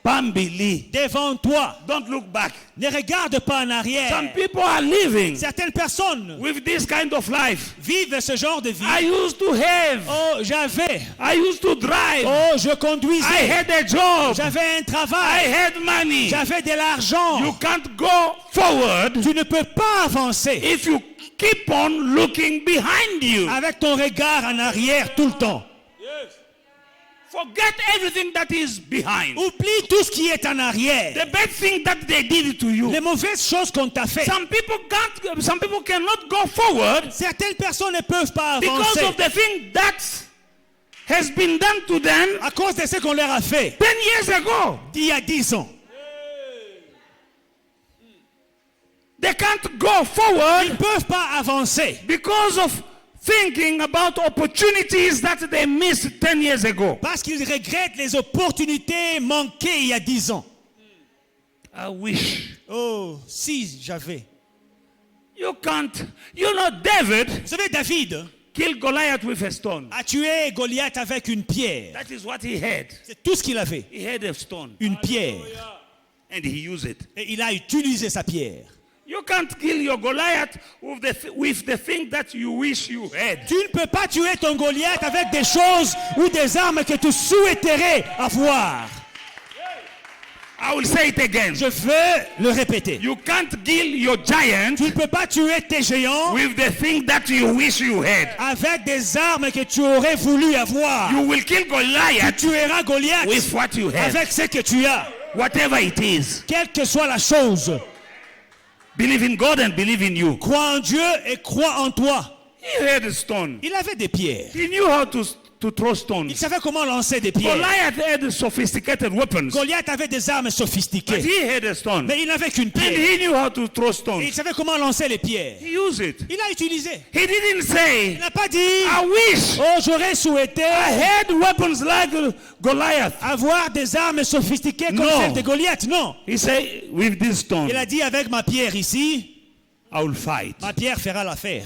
Bambili. Devant toi. Don't look back. Ne regarde pas en Some arrière. people are living Certaines personnes with this kind of life. vivent ce genre de I vie. used to have. Oh, j'avais. I used to drive. Oh, je I conduisais. had a job. J'avais un I travail. had money. J'avais de l'argent. You can't go forward Tu ne peux pas avancer if you keep on looking behind you. avec ton regard en arrière tout le temps. Forget everything that is behind. Oublie tout ce qui est en arrière. The bad thing that they did to you. Les mauvaises choses qu'on t'a fait. Some people cannot go forward Certaines personnes ne peuvent pas because avancer of the thing that has been done to them à cause de ce qu'on leur a fait 10 years ago. il y a 10 ans. They can't go Ils forward ne peuvent pas avancer because of thinking about opportunities that they missed 10 years ago. parce qu'ils regrettent les opportunités manquées il y a 10 ans. I wish. Oh, si j'avais. You can't. You know, David Vous savez, David killed Goliath with a stone. a tué Goliath avec une pierre. That is what he had. C'est tout ce qu'il avait. He had a stone Une pierre. and he used it. Et il a utilisé sa pierre. You can't kill your Goliath with the thing that you wish you had. Tu ne peux pas tuer ton Goliath avec des choses ou des armes que tu souhaiterais avoir. I will say it again. Je veux le répéter. You can't kill your giant Tu ne peux pas tuer tes géants with the thing that you wish you had. avec des armes que tu aurais voulu avoir. You will kill Tu Goliath tueras Goliath with what you have. avec ce que tu as. Whatever it is. Quelle que soit la chose. Believe in God and believe in you. Crois en Dieu et crois en toi. He had a stone. Il avait des pierres. He knew how to throw Il stones. savait comment lancer des pierres. Goliath had sophisticated weapons. Goliath avait des armes But sophistiquées. he had a stone. Mais il n'avait qu'une And pierre. he knew how to throw Et il stones. savait comment lancer les pierres. He used it. Il a utilisé. He didn't say, Il n'a pas dit, I wish oh, j'aurais souhaité I had weapons like Goliath. avoir des armes sophistiquées comme Non. celles de Goliath. Non. He said, with this stone, Il a dit, avec ma pierre ici, I will fight. ma pierre fera l'affaire.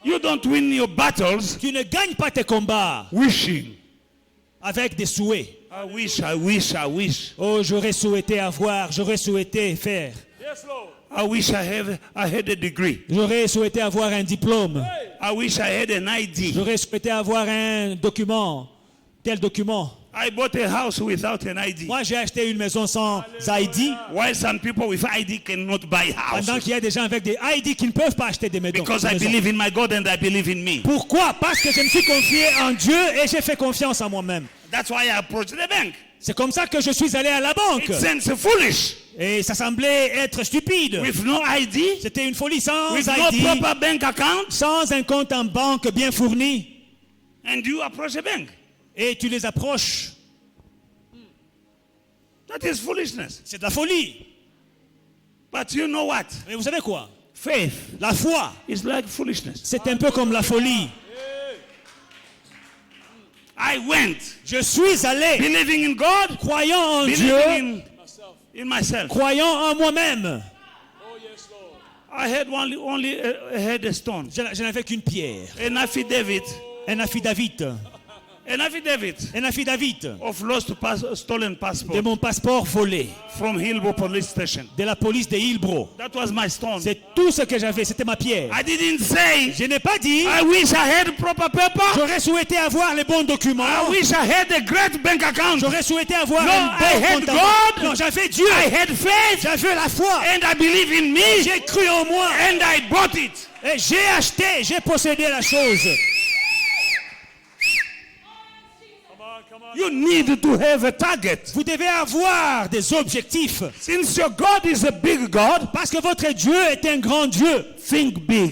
You don't win your battles Tu ne gagnes pas tes combats wishing. avec des souhaits. I wish, I wish, I wish. Oh, j'aurais souhaité avoir, j'aurais souhaité faire. I wish I had a degree. J'aurais souhaité avoir un diplôme. I wish I had an ID. J'aurais souhaité avoir un document. Tel document. I bought a house without an ID. Moi, j'ai acheté une maison sans ID. Why some people with ID cannot buy Pendant houses? qu'il y a des gens avec des ID qui ne peuvent pas acheter des maisons. Because I believe in my God and I believe in me. Pourquoi? Parce que je me suis confié en Dieu et j'ai fait confiance en moi-même. That's why I approached the bank. C'est comme ça que je suis allé à la banque. It sounds foolish. Et ça semblait être stupide. With no ID, C'était une folie sans with no ID, proper bank account, sans un compte en banque bien fourni. and you approach a bank. Et tu les approches. That is foolishness. C'est de la folie. But you know what? Mais vous savez quoi? Faith La foi, is like foolishness. c'est un peu comme la folie. I went Je suis allé believing in God, croyant en Dieu, believing in myself. croyant en moi-même. I had only had a stone. Je n'avais qu'une pierre. An affidavit. Un affidavit. An affidavit Un affidavit of stolen de passport mon passeport volé from Hillbrook police station. de la police de Hillbrook. That was my stone. C'est tout ce que j'avais, c'était ma pierre. I didn't say, Je n'ai pas dit, I wish I had proper paper. j'aurais souhaité avoir les bons documents. I wish I had a great bank account. J'aurais souhaité avoir No, un I bon had compte en God. banque. Non, j'avais Dieu. I had faith J'avais la foi. and I believe in me J'ai cru en moi. and I bought it. Et j'ai acheté, j'ai possédé la chose. You need to have a target. Vous devez avoir des objectifs. Since your God is a big God, Parce que votre Dieu est un grand Dieu. think big.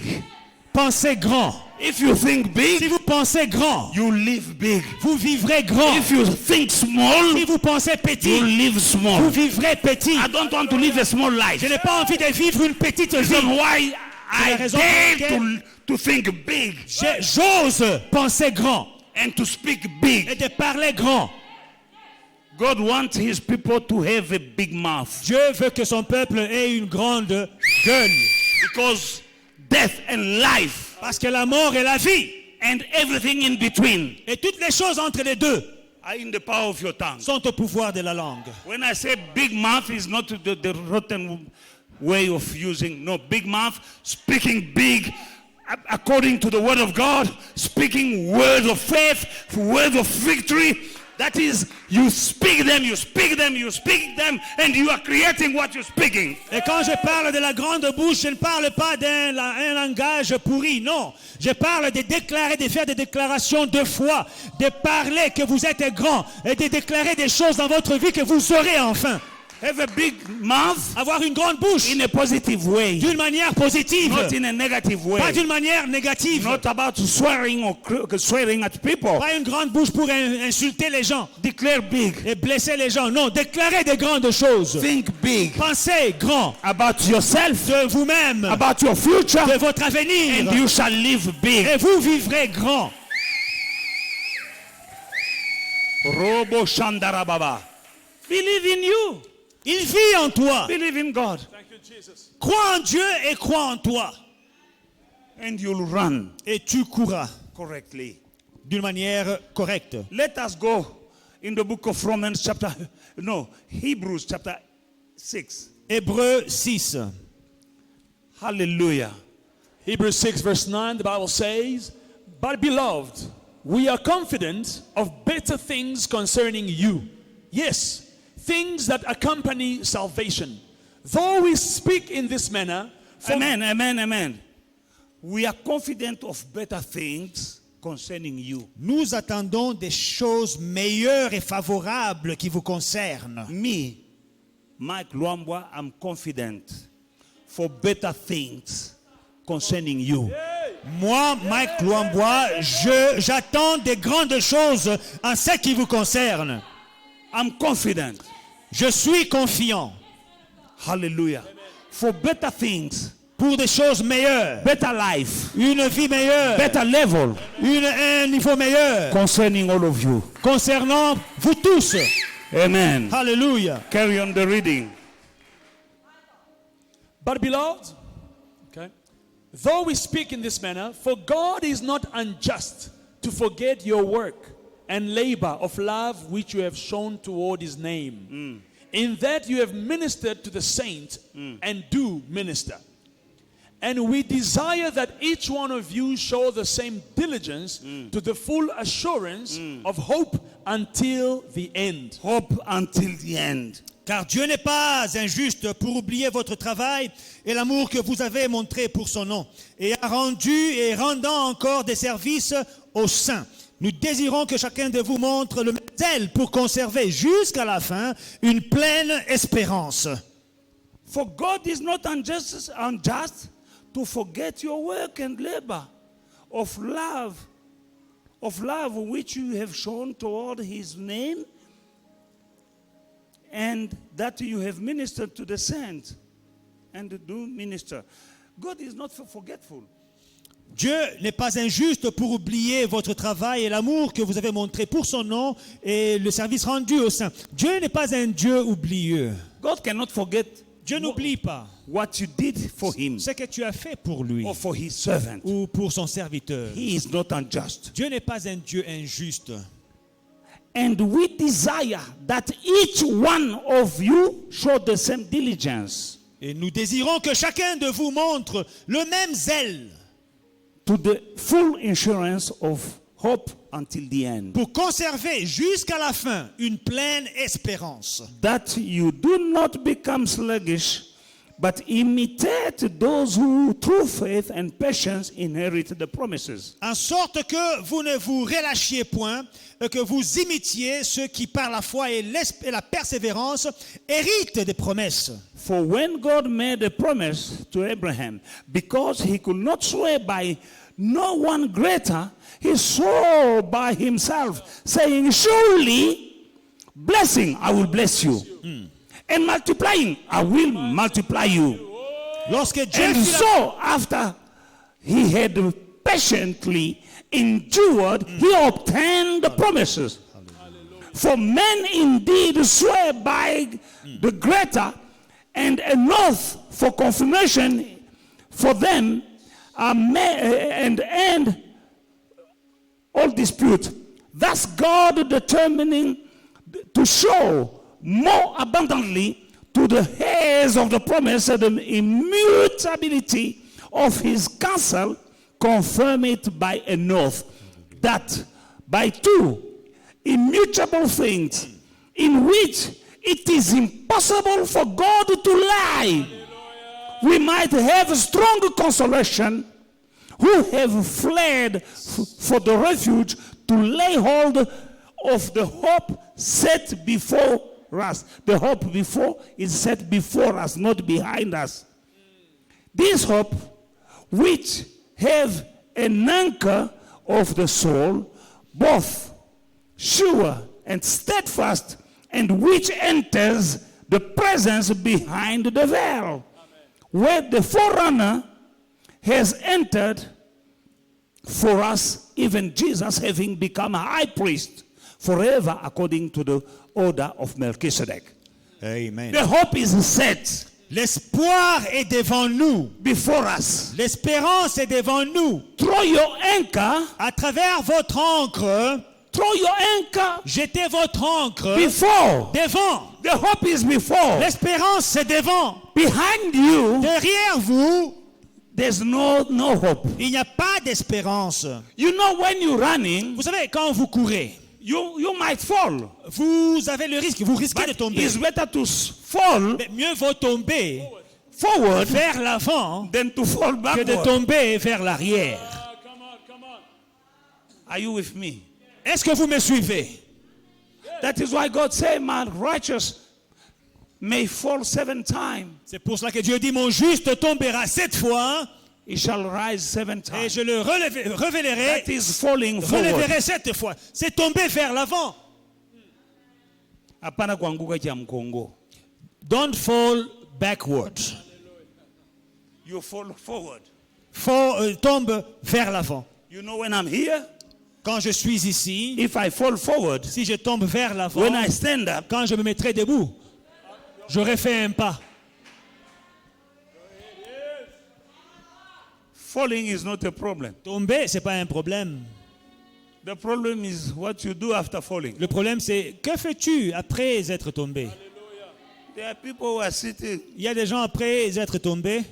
Pensez grand. If you think Si big, vous pensez grand, you live big. vous vivrez grand. If you think small, Si vous pensez you petit, live vous small. vivrez petit. I don't want to live a small life. Je n'ai pas envie de vivre une petite That's vie. why la I raison dare pour laquelle- to think big J'ose penser grand and to speak et big. de parler grand. God wants his people to have a big mouth Dieu veut que son peuple ait une grande gueule. because death and life Parce que la mort et la vie and everything in between et toutes les choses entre les deux are in the power of your tongue. sont au pouvoir de la langue. When I say big mouth, is not the rotten way of using. No, big mouth, speaking big according to the word of God, speaking words of faith, words of victory, That is, you speak them, and you are creating what you're speaking. Et quand je parle de la grande bouche, je ne parle pas d'un langage pourri, non. Je parle de déclarer, de faire des déclarations de foi, de parler que vous êtes grand et de déclarer des choses dans votre vie que vous aurez enfin. Have a big mouth Avoir une grande bouche in a positive way, d'une manière positive, not in a negative way. pas d'une manière négative. Not about swearing or swearing at people. Pas une grande bouche pour insulter les gens Declare big. et blesser les gens. Non, déclarez des grandes choses. Think big. Pensez grand About yourself, de vous-même, about your future, de votre avenir. and you shall live big. Et vous vivrez grand. Robo Shandarababa. Believe in you. Il vit en toi. Believe in God. Crois en Dieu et crois en toi. And you'll run Et tu courras correctly. d'une manière correcte. Let us go in the book of Hebrews chapter 6. Hébreux 6. Hallelujah. Hebrews 6 verse 9, the Bible says, "But beloved, we are confident of better things concerning you. Yes, things that accompany salvation. Though we speak in this manner, Amen. We are confident of better things concerning you. Nous attendons des choses meilleures et favorables qui vous concernent. Me, Mike Luambwa, I'm confident for better things concerning you. Moi, Mike Luambois, j'attends des grandes choses en ce qui vous concerne. I'm confident. Je suis confiant Hallelujah. For better things, pour des choses meilleures, better life, une vie meilleure, better level un niveau meilleur concerning all of you. concernant vous tous. Amen. Alléluia. Carry on the reading. but beloved, okay, though we speak in this manner, for God is not unjust to forget your work and labor of love which you have shown toward his name, in that you have ministered to the saints and do minister. And we desire that each one of you show the same diligence to the full assurance of hope until the end. Hope until the end. Car Dieu n'est pas injuste pour oublier votre travail et l'amour que vous avez montré pour son nom, et a rendu et rendant encore des services aux saints. Nous désirons que chacun de vous montre le même zèle pour conserver jusqu'à la fin une pleine espérance. For God is not unjust to forget your work and labor of love which you have shown toward his name, and that you have ministered to the saints and do minister. God is not forgetful. Dieu n'est pas injuste pour oublier votre travail et l'amour que vous avez montré pour son nom et le service rendu aux saints. Dieu n'est pas un Dieu oublieux. God cannot forget Dieu n'oublie pas what you did for him ce que tu as fait pour lui or for his servant. ou pour son serviteur. He is not unjust. Dieu n'est pas un Dieu injuste. And we desire that each one of you show the same diligence Et nous désirons que chacun de vous montre le même zèle to the full assurance of hope until the end, pour conserver jusqu'à la fin une pleine espérance. that you do not become sluggish, but imitate those who through faith and patience inherit the promises. En sorte que vous ne vous relâchiez point, et que vous imitiez ceux qui par la foi et la persévérance héritent des promesses. For when God made a promise to Abraham, because he could not swear by no one greater, he swore by himself, saying, surely blessing, I will bless you. And multiplying, I will multiply you. Lorsque Dieu And fit la- so, after he had patiently endured, he obtained the promises. For men indeed swear by the greater, and an oath for confirmation for them and end all dispute. Thus God determining to show more abundantly to the heirs of the promise the immutability of his counsel, confirm it by an oath, that by two immutable things, in which it is impossible for God to lie, we might have strong consolation, who have fled for the refuge to lay hold of the hope set before us. The hope before is set before us, not behind us. This hope, which have an anchor of the soul, both sure and steadfast, and which enters the presence behind the veil, where the forerunner has entered for us, even Jesus having become a high priest forever according to the order of Melchizedek. Amen. The hope is set L'espoir est devant nous. before us. L'espérance est devant nous. Throw your anchor, À travers votre encre, throw your anchor jetez votre encre before. devant. The hope is before. L'espérance, c'est devant. Behind you, Derrière vous, there's no hope. il n'y a pas d'espérance. You know, when you're running, Vous savez, quand vous courez, you might fall. vous avez le risque, vous risquez de But tomber. it's better to fall Mais mieux vaut tomber forward vers l'avant than to fall que de backward. tomber vers l'arrière. Are you with me? Est-ce que vous me suivez? That is why God said, man, righteous may fall 7 times. C'est pour cela que Dieu dit, mon juste tombera 7 fois He shall rise 7 et times. je le révélerai, That is falling forward. relèverai 7 fois. C'est tomber vers l'avant. Hapana kuanguka cha mkongo. Don't fall backward. You fall forward. Tombe vers l'avant. You know, when I'm here, Quand je suis ici, if I fall forward, si je tombe vers l'avant, when I stand up, quand je me mettrai debout, j'aurai fait un pas. falling is not a problem. Tomber, c'est pas un problème. The problem is what you do after falling. Le problème, c'est que fais-tu après être tombé? There are people who are sitting. Il y a des gens après être tombés.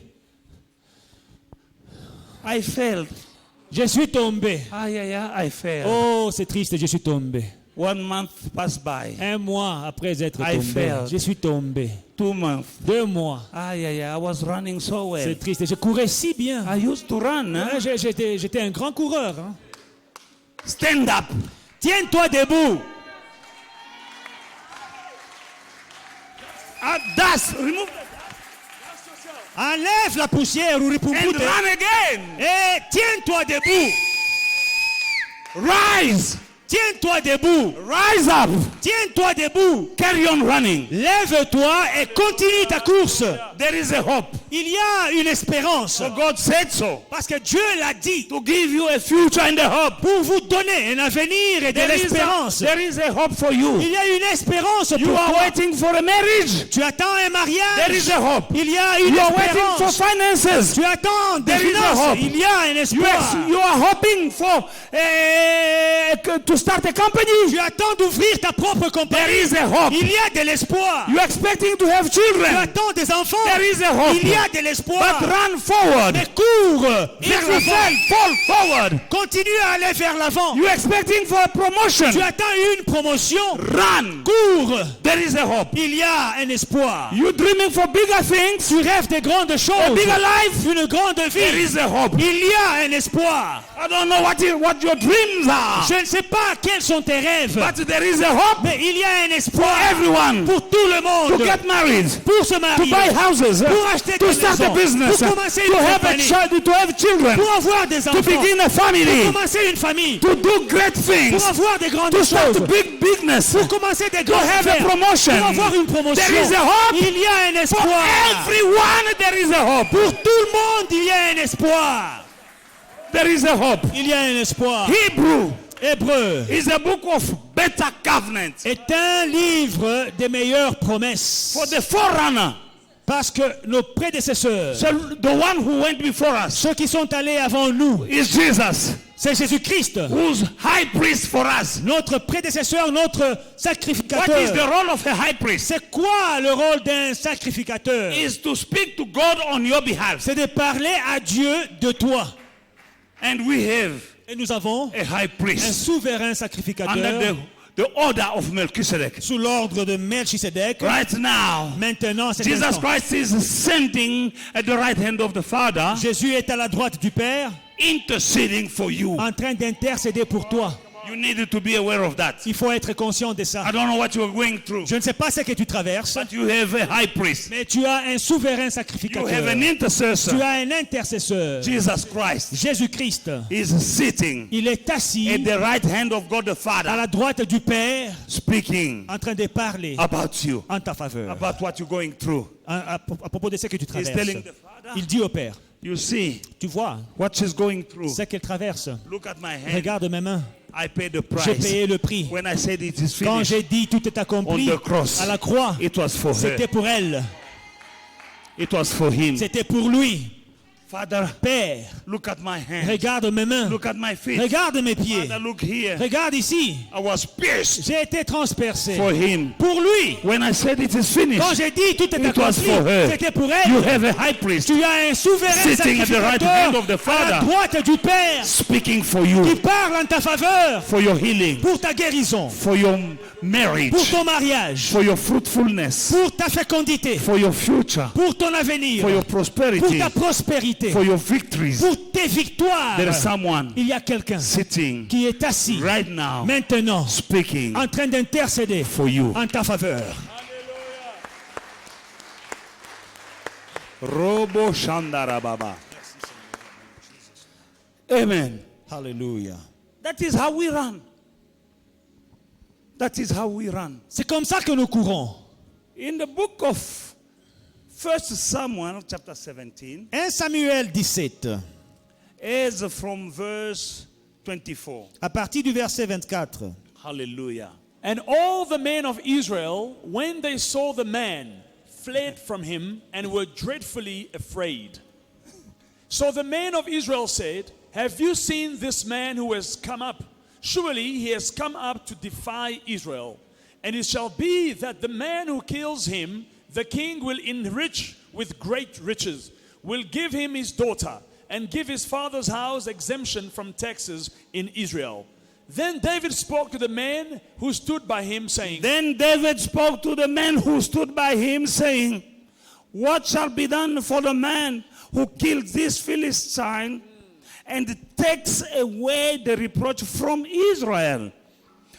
I failed. Je suis tombé. I failed. Oh, c'est triste, je suis tombé. 1 month passed by. Un mois après être I tombé, failed. je suis tombé. 2 months. 2 mois. I was running so well. C'est triste, je courais si bien. I used to run. Huh? Ouais, j'étais un grand coureur. Hein. Stand up. Tiens-toi debout. Dust. Remove Enlève la poussière ou and ripoupoute run again. et tiens-toi debout. Rise. Tiens-toi debout. Rise up. Tiens-toi debout. Carry on running. Lève-toi et continue ta course. There is a hope. Il y a une espérance. So God said so. Parce que Dieu l'a dit. To give you a future and a hope. Pour vous donner un avenir et de l'espérance. There is a hope for you. Il y a une espérance You pour are toi. waiting for a marriage. Tu attends un There mariage. is a hope. Il y a une You are waiting for espérance. finances. Tu attends des There is a finances. hope. Il y a un espoir. You are hoping for to start a company. Tu attends d'ouvrir ta propre There compagnie. is a hope. Il y a de l'espoir. You are expecting to have Tu children. attends des enfants. There is a hope. Il y a de l'espoir. But run forward. Mais cours If vers you l'avant. fail, fall forward. Continue à aller vers l'avant. You are expecting for a promotion. Tu attends une promotion. Run. Cours. There is a hope. Il y a un espoir. You dreaming for bigger things. Tu rêves de grandes A choses. bigger life. Une grande There vie. is a hope. Il y a un espoir. I don't know what your dreams are. Je ne sais pas quels sont tes rêves. But there is a hope Mais il y a un for espoir everyone. pour tout le To monde. get married. Pour se To marier. buy houses. Pour acheter To des start a maisons. business. Pour commencer To une have a compagnie. child. To have children. Pour avoir des To enfants. begin a Pour family. commencer une famille. To do great things. Pour avoir des grandes To start choses. a big business. Pour commencer des To grandes have a affaires. promotion. Pour avoir une promotion. There is a hope. Il y a un For espoir. everyone, there is a hope. Pour tout le monde, il y a un espoir. There is a hope. Il y a un espoir. Hebrew Hébreu is a book of better covenant. est un livre des meilleures promesses. For the forerunner, Parce que nos prédécesseurs, so the one who went before us, ceux qui sont allés avant nous, is Jesus, c'est Jésus-Christ. who's high priest for us. Notre prédécesseur, notre What is the sacrificateur. role of a high priest? C'est quoi le rôle d'un sacrificateur? Is to speak to God on your behalf. C'est de parler à Dieu de toi. And we have Et nous avons a high un priest souverain under sacrificateur the order of Melchizedek. sous l'ordre de Melchisedec. Right now, Maintenant, c'est Jesus instant. Christ is sending at the right hand of the Father, Jésus est à la droite du Père, interceding for you. en train d'intercéder pour toi. You need to be aware of that. Il faut être conscient de ça. I don't know what you're going through, Je ne sais pas ce que tu traverses, but you have a high priest. mais tu as un souverain You sacrificateur. have an Tu intercessor. as un intercesseur. Jesus Christ Jésus-Christ. is sitting Il est assis at the right hand of God the à Father, la droite du Père, speaking en train de parler about you, en ta faveur. about what you're going through. À propos de ce que tu He's traverses. telling the Father, Il dit au Père, you see tu vois what she's going through. ce qu'elle traverse. Look at my hand. Regarde mes mains. I paid the J'ai price. payé le prix. When I said it is Quand finished, j'ai dit tout est accompli on the cross, à la croix, it was for her. c'était pour elle. It was for him. C'était pour lui. Father, Père, look at my hand. regarde mes mains. Look at my feet. Regarde mes pieds. Father, look here. Regarde ici. I was pierced J'ai été transpercé. for him. Pour lui. When I said it is finished, Quand j'ai dit tout est it was accompli, for her. c'était pour You elle. have a high priest Tu as un souverain sitting at the right sacrificateur hand of the à la Father, droite du Père speaking for qui you, parle en ta faveur for your healing, pour ta guérison, for your marriage, pour ton mariage, for your fruitfulness, pour ta fécondité, for your future, pour ton avenir, for your pour prosperity, ta prospérité, for your victories. pour tes victoires. There is someone Il y a quelqu'un sitting qui est assis right now, maintenant speaking en train d'intercéder for you. en ta faveur. Robo Shandara Baba. Amen. Alléluia. That is how we run. That is how we run. C'est comme ça que nous courons. In the book of 1 Samuel chapter 17, 1 Samuel 17, is from verse 24. à partir du verset 24. Hallelujah. And all the men of Israel, when they saw the man, fled from him and were dreadfully afraid. So the men of Israel said, have you seen this man who has come up? Surely he has come up to defy Israel. And it shall be that the man who kills him, the king will enrich with great riches, will give him his daughter, and give his father's house exemption from taxes in Israel. Then David spoke to the man who stood by him, saying, Then David spoke to the man who stood by him, saying, what shall be done for the man who killed this Philistine and takes away the reproach from Israel?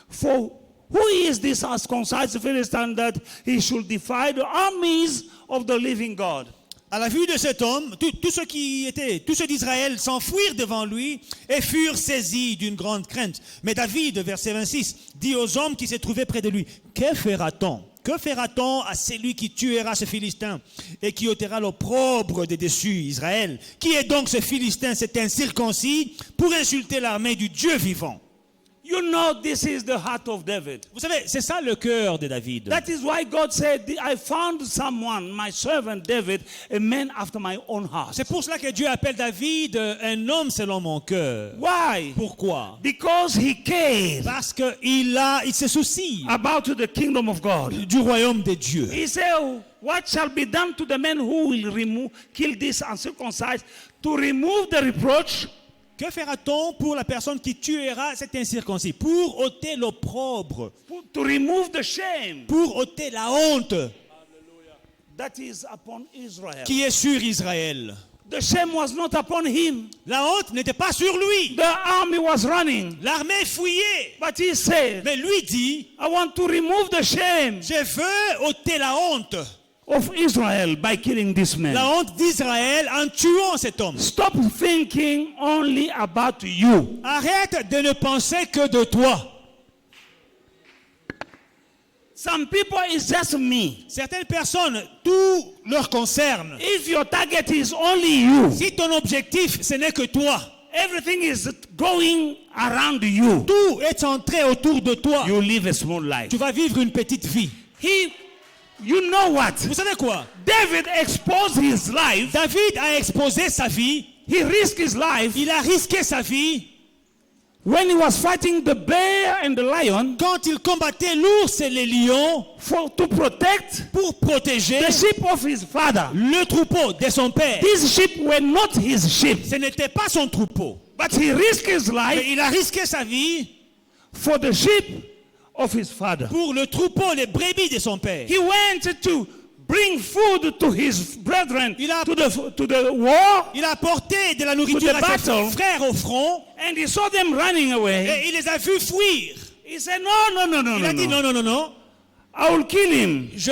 For who is this uncircumcised Philistine that he should defy the armies of the living God? À la vue de cet homme, tous ceux d'Israël s'enfuirent devant lui et furent saisis d'une grande crainte. Mais David, verset 26, dit aux hommes qui se trouvaient près de lui, que fera-t-on? Que fera-t-on à celui qui tuera ce Philistin et qui ôtera l'opprobre des dessus Israël? Qui est donc ce Philistin, cet incirconcis, pour insulter l'armée du Dieu vivant? You know, this is the heart of David. Vous savez, c'est ça le cœur de David. That is why God said, I found someone, my servant David, a man after my own heart. C'est pour cela que Dieu appelle David un homme selon mon cœur. Why? Pourquoi? Because he cared Parce qu'il se soucie about the kingdom of God. du royaume de Dieu. He said, what shall be done to the man who will kill this uncircumcised, to remove the reproach? Que fera-t-on pour la personne qui tuera cet incirconcis? Pour ôter l'opprobre, To remove the shame pour ôter la honte that is upon Israel. qui est sur Israël. The shame was not upon him. La honte n'était pas sur lui. The army was running. L'armée fuyait. But he said, Mais lui dit, I want to remove the shame je veux ôter la honte. of Israel by killing this man. La honte d'Israël en tuant cet homme. Stop thinking only about you. Arrête de ne penser que de toi. Some people is just me. Certaines personnes, tout leur concerne. If your target is only you, Si ton objectif, ce n'est que toi, everything is going around you. tout est centré autour de toi. You live a small life. Tu vas vivre une petite vie. You know what? Vous savez quoi? David exposed his life. David a exposé sa vie. He risked his life Il a risqué sa vie when he was fighting the bear and the lion quand il combattait l'ours et les lions to protect pour protéger the sheep of his father. le troupeau de son père. These sheep were not his sheep, Ce n'était pas son troupeau. but he risked his Mais life il a risqué sa vie for the sheep of his father. pour le troupeau, les brebis de son père. He went to bring food to his brethren Il a- to the war, Il a apporté de la nourriture To the à ses battle. frères au front and he saw them running away. et il les a vus fuir. He said, no, Il a dit non, non, non, non, I will kill him je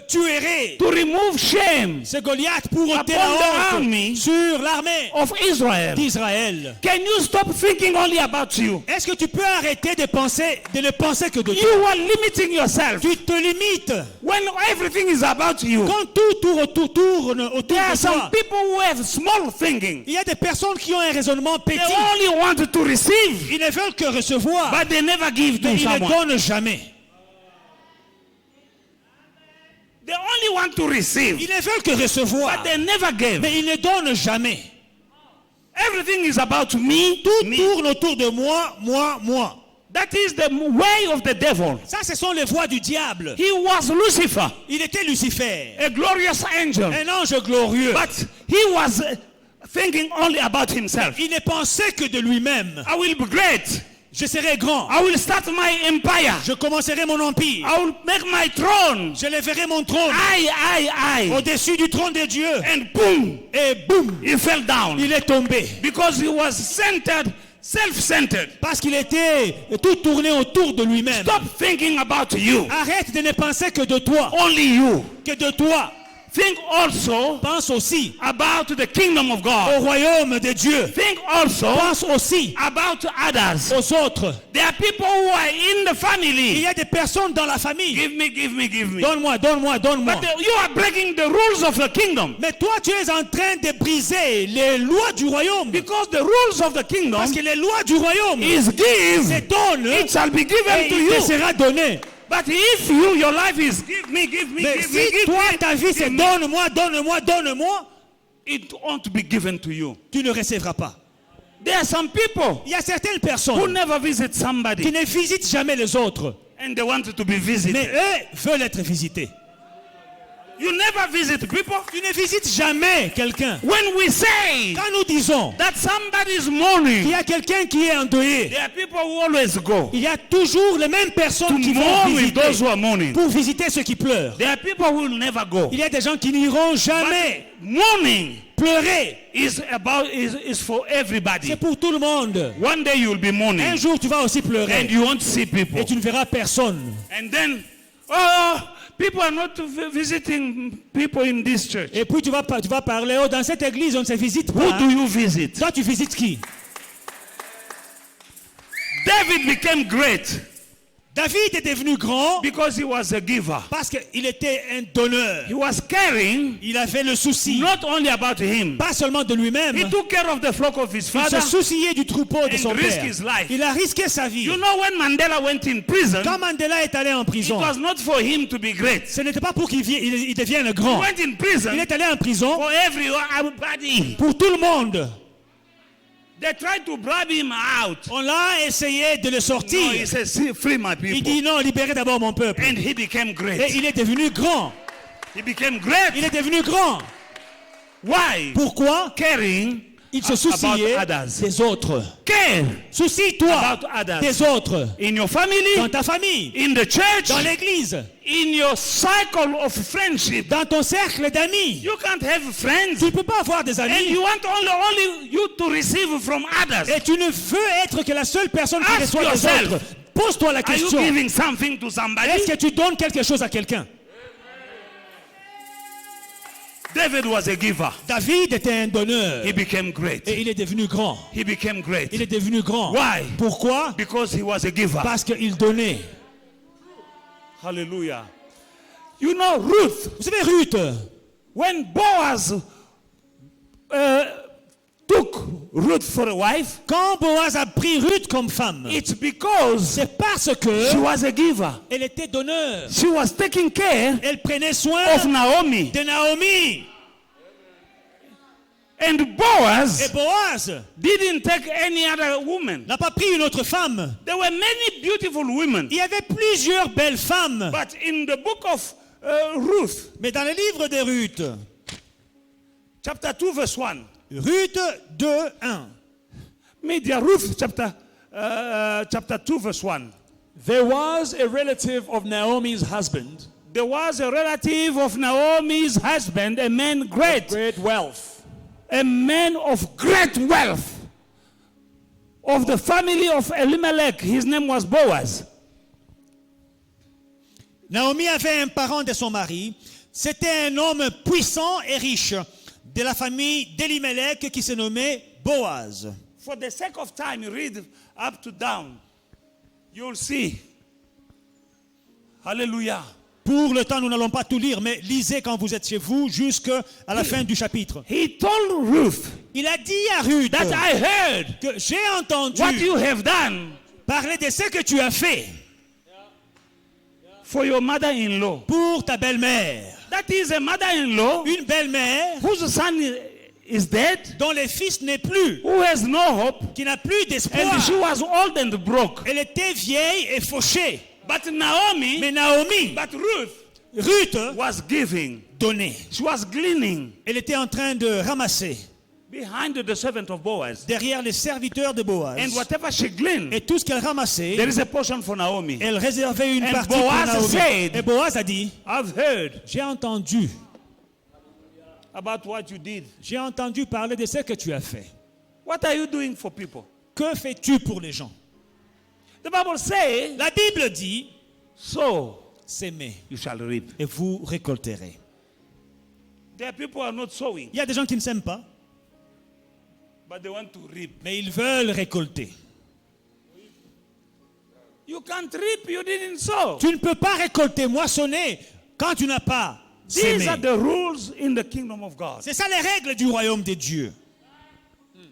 tuerai to remove shame ce Goliath pour ôter Upon the la army honte sur l'armée of Israel. d'Israël. Can you stop thinking only about you? Est-ce que tu peux arrêter de ne penser que de toi? You are limiting yourself. Tu te limites. When everything is about you, Quand tout tourne autour there are de some toi, people who have small thinking. il y a des personnes qui ont un raisonnement They petit. only want to receive, Ils ne veulent que recevoir, but they never give mais to ils ne someone. donnent jamais. They only want to receive, Ils ne veulent que recevoir, but they never give. mais ils ne donnent jamais. Everything is about me. Tout me. tourne autour de moi, moi, moi. That is the way of the devil. Ça, ce sont les voies du diable. He was Lucifer, Il était Lucifer, a glorious angel, un ange glorieux. but he was thinking only about himself. Il ne pensait que de lui-même. I will be great. Je serai grand. I will start my empire. Je commencerai mon empire. I will make my throne. Je lèverai mon trône I. au-dessus du trône de Dieu. And boom, Et boum, he fell down. il est tombé. Because he was centered, self-centered. Parce qu'il était tout tourné autour de lui-même. Stop thinking about you. Arrête de ne penser que de toi. Only you. Que de toi. Think also Pense aussi about the kingdom of au God. royaume de Dieu. Think also Pense aussi about others. aux autres. There are people who are in the Il family. y a des personnes dans la famille. Give me. Donne-moi, donne-moi, donne-moi. But you are breaking the rules of the kingdom. Mais toi, tu es en train de briser les lois du royaume. Because the rules of the kingdom Parce que les lois du royaume, is give. c'est donne It shall be et given to il te you. sera donné. But if your life is give me, Mais si toi, ta vie, c'est donne-moi, donne-moi, donne-moi, it won't be given to you. tu ne recevras pas. There are some people Il y a certaines who personnes never visit qui somebody ne visitent jamais les autres, and they want to be mais visited. eux veulent être visités. You never visit people. Tu ne visites jamais quelqu'un. When we say Quand nous disons that somebody is qu'il mourning, y a quelqu'un qui est endeuillé, there are people who always go il y a toujours les mêmes to personnes qui vont mourn with visiter those who are mourning. pour visiter ceux qui pleurent. There are people who will never go. Il y a des gens qui n'iront jamais But mourning pleurer. is for everybody. C'est pour tout le monde. One day you will be Un mourning jour, tu vas aussi and pleurer you won't see people. et tu ne verras personne. And then, people are not visiting people in this church. Et puis tu vas parler, oh, dans cette église, on ne se visite Who pas. do you visit? Toi, tu visites qui? David became great David est devenu grand because he was a giver. parce qu'il était un donneur. He was caring Il avait le souci, not only about him. pas seulement de lui-même. He took care of the flock of his Il father. se souciait du troupeau de and son risked père. his life. Il a risqué sa vie. You know, when Mandela went in prison, Quand Mandela est allé en it prison, was not for him to be great. ce n'était pas pour qu'il devienne He grand. went in prison Il est allé en prison for everybody. pour tout le monde. They tried to bribe him out. On l'a essayé de le No, sortir. he said, "See, free my Il people." dit non, libérez d'abord mon peuple. And he became Et great. il est devenu grand. He became great. Il est devenu grand. Why? Pourquoi? Caring Il se about souciait others. des autres. Care Soucie-toi about others. des autres. in your family, Dans ta famille, in the church, dans l'église, in your cycle of friendship. dans ton cercle d'amis. You can't have friends Tu ne peux pas avoir des and amis you want only you to receive from others. et tu ne veux être que la seule personne qui Ask reçoit des yourself, autres. Pose-toi la Are you question. giving something to somebody? Est-ce que tu donnes quelque chose à quelqu'un? David was a giver. David était un donneur He became great. et il est devenu grand. He became great. Il est devenu grand. Why? Pourquoi? Because he was a giver. Parce qu'il donnait. Hallelujah. You know, Ruth, Vous savez, Ruth, when Boaz took Ruth for a wife, quand Boaz a pris Ruth comme femme, it's because c'est parce que she was a giver. elle était donneur. She was taking care Elle prenait soin of Naomi. de Naomi. And Et Boaz Boaz didn't take any other woman. n'a pas pris une autre femme. There were many beautiful women. Il y avait plusieurs belles femmes. But in the book of Ruth, Mais dans le livre de Ruth, chapter 2, verse 1, Ruth 2, 1. Media Ruth chapter 2, verse 1. There was a relative of Naomi's husband, There was a relative of Naomi's husband, a man great, great wealth. a man of great wealth, of the family of Elimelech. His name was Boaz. Naomi avait un parent de son mari. C'était un homme puissant et riche de la famille d'Elimelech qui se nommait Boaz. For the sake of time, read up to down. You'll see. Hallelujah. Pour le temps, nous n'allons pas tout lire, mais lisez quand vous êtes chez vous jusqu'à la fin du chapitre. He told Ruth Il a dit à Ruth that I heard que j'ai entendu what you have done parler de ce que tu as fait for your mother-in-law. pour ta belle-mère. That is a mother-in-law Une belle-mère whose son is dead, dont le fils n'est plus, who has no hope, qui n'a plus d'espoir. and she was old and broke. Elle était vieille et fauchée. But Naomi, Mais Naomi, but Ruth Ruth, was giving. donnait. She was gleaning Elle était en train de ramasser behind the servant of Boaz. derrière les serviteurs de Boaz. And whatever she gleaned, Et tout ce qu'elle ramassait, there is a portion for Naomi. elle réservait une And partie pour Boaz Naomi. said, Et Boaz a dit, I've heard j'ai entendu about what you did. J'ai entendu parler de ce que tu as fait. What are you doing for people? Que fais-tu pour les gens? The Bible says, La Bible dit, so s'aimer you shall reap. et vous récolterez. There are people who are not sowing, Il y a des gens qui ne s'aiment pas, but they want to reap. mais ils veulent récolter. You can't reap, you didn't sow. Tu ne peux pas récolter, moissonner, quand tu n'as pas These sémé. are the rules in the kingdom of God. C'est ça les règles du royaume de Dieu.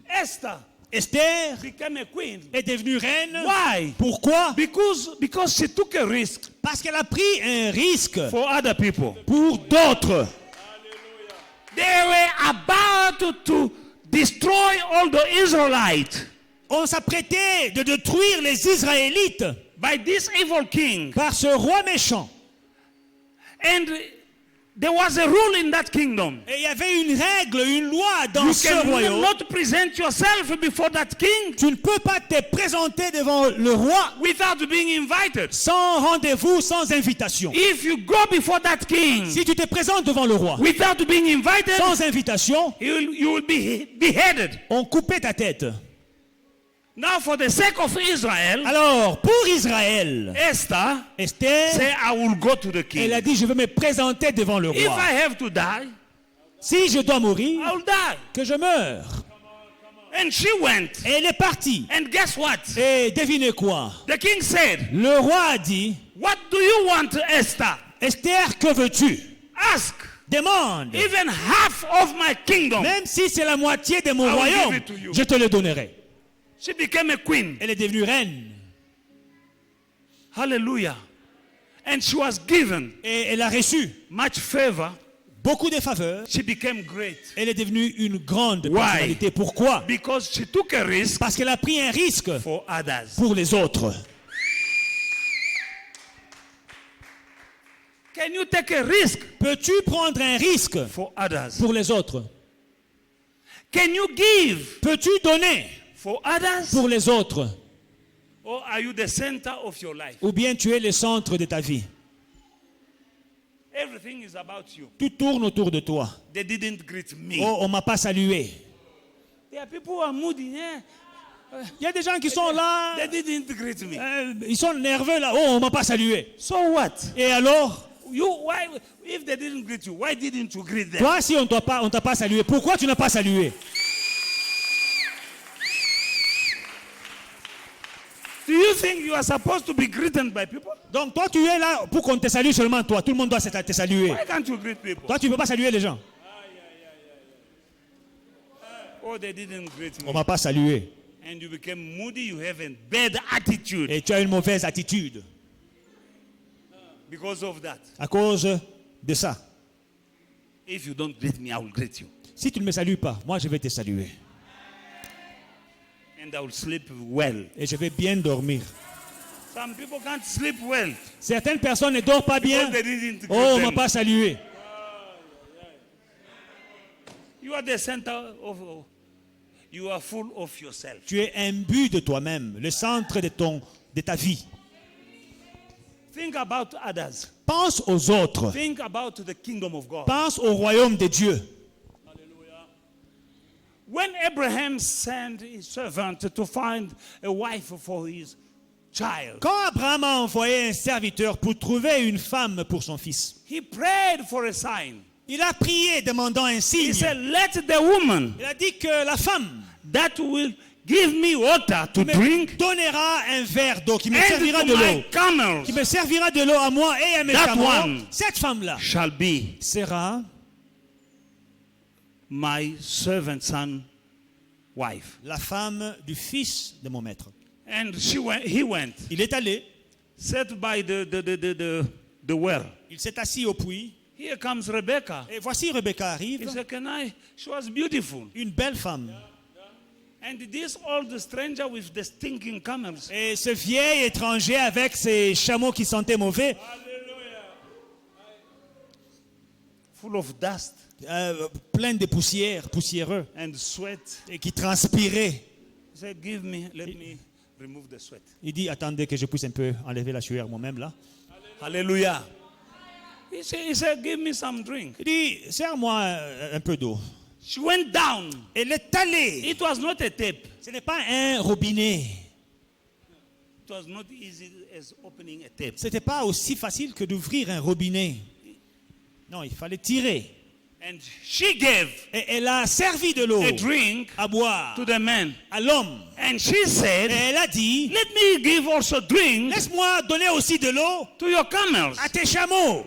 Esther Esther became a queen. est devenue reine. Why? Pourquoi? Because she took a risk Parce qu'elle a pris un risque for other people. pour d'autres. They were about to destroy all the Israelites On s'apprêtait de détruire les Israélites by this evil king. par ce roi méchant. And there was a rule in that kingdom. Et il y avait une règle, une loi dans You ce can royaume. not present yourself before that king Tu ne peux pas te présenter devant le roi without being invited. sans rendez-vous, sans invitation. If you go before that king Si tu te présentes devant le roi without being invited, sans invitation, you will be beheaded. on coupait ta tête. Now, for the sake of Israel, Alors, pour Israël, Esther Esther, said, I will go to the king. elle a dit, je vais me présenter devant le If roi. I have to die, Si je dois mourir, I will die. que je meure. And she went. Et elle est partie. And guess what? Et devinez quoi? The king said, Le roi a dit, what do you want, Esther? Esther, que veux-tu? Ask. Demande. Even half of my kingdom. Même si c'est la moitié de mon I will royaume, give it to you. je te le donnerai. She became a queen. Elle est devenue reine. Hallelujah. And she was given Et elle a reçu much favor. beaucoup de faveurs. She became great. Elle est devenue une grande Why? personnalité. Pourquoi? Because she took a risk Parce qu'elle a pris un risque for others. pour les autres. Can you take a risk Peux-tu prendre un risque for others? pour les autres? Can you give Peux-tu donner for others? pour les autres? Or are you the center of your life? Ou bien tu es le centre de ta vie? Everything is about you. Tout tourne autour de toi. They didn't greet me. Oh, on m'a pas salué. There are people who are moody. Eh? Il y a des gens qui sont là, They didn't greet me. ils sont nerveux là. Oh, on m'a pas salué. So what? Et alors, Why? If they didn't greet you, why didn't you greet them? toi, si on t'a pas salué, pourquoi tu n'as pas salué? Do you think you are supposed to be greeted by people? Donc toi, tu es là pour qu'on te salue seulement toi. Tout le monde doit te saluer. Why can't you greet people? Toi, tu ne peux pas saluer les gens. Oh, they didn't greet On me. m'a pas salué. And you became moody, you have a bad attitude Et tu as une mauvaise attitude because of that. à cause de ça. If you don't greet me, I will greet you. Si tu ne me salues pas, moi je vais te saluer. And I will sleep well. Et je vais bien dormir. Some people can't sleep well Certaines personnes ne dorment pas bien. because they didn't greet Oh, on m'a them. pas salué. You are the center of. You are full of yourself. Tu es imbu de toi-même, le centre de ta vie. Think about others. Pense aux autres. Think about the kingdom of God. Pense au royaume de Dieu. When Abraham sent his servant to find a wife for his child, Quand Abraham a envoyé un serviteur pour trouver une femme pour son fils, he prayed for a sign. il a prié demandant un He signe. said, let the woman Il a dit que la femme that will give me water to me drink donnera un verre d'eau, qui me and servira to de my l'eau, camels qui me servira de l'eau à moi et à mes That chameaux. one Cette femme-là shall be sera my servant son wife. la femme du fils de mon maître. And he went, Il est allé, sat by the well. il s'est assis au puits, Here comes Rebecca. et voici Rebecca He arrive, said, she was beautiful. une belle femme. And this old stranger with the stinking camels. Et ce vieil étranger avec ses chameaux qui sentaient mauvais, Full of dust plein de poussière, poussiéreux, and sweat. et qui transpirait. He said, let me remove the sweat. Il dit, attendez que je puisse un peu enlever la sueur moi-même là. Hallelujah. He said, give me some drink. Il dit, serre-moi un peu d'eau. She went down. Elle est allée. It was not a tap. Ce n'est pas un robinet. It was not easy as opening a tap. Ce n'était pas aussi facile que d'ouvrir un robinet. Non, il fallait tirer. And she gave Et elle a servi de l'eau a drink à boire to the man. à l'homme. And she said, Et elle a dit, let me give also drink laisse-moi donner aussi de l'eau to your camels. à tes chameaux.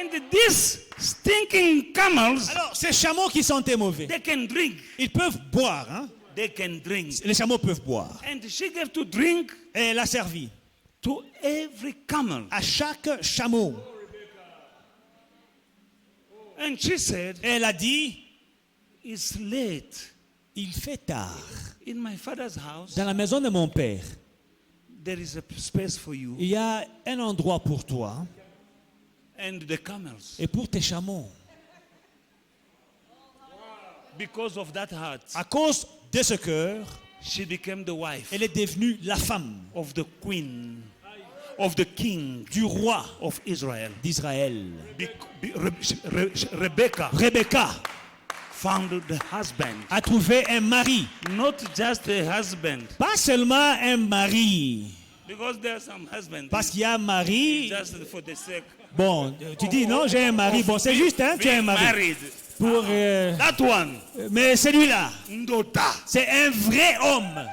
And these stinking camels, Alors, ces chameaux qui sentaient mauvais, they can drink. ils peuvent boire. Hein? They can drink. Les chameaux peuvent boire. And she gave to drink Et elle a servi to every camel. à chaque chameau. And she said, Et elle a dit, it's late. il fait tard. In my father's house, Dans la maison de mon père, there is a space for you il y a un endroit pour toi and the camels. et pour tes chameaux. Because of that heart, À cause de ce cœur, she became the wife elle est devenue la femme of the queen, of the king du roi of Israel. d'Israël. Rebecca Rebecca found the husband, a trouvé un mari. not just a husband, Pas seulement un mari. because there are some husbands Parce qu'il y a un mari. just for the sake Bon, tu dis non, j'ai un mari. Bon, c'est juste, hein, tu as un being mari. married. Pour, That one, mais celui-là, Ndota. c'est un vrai homme.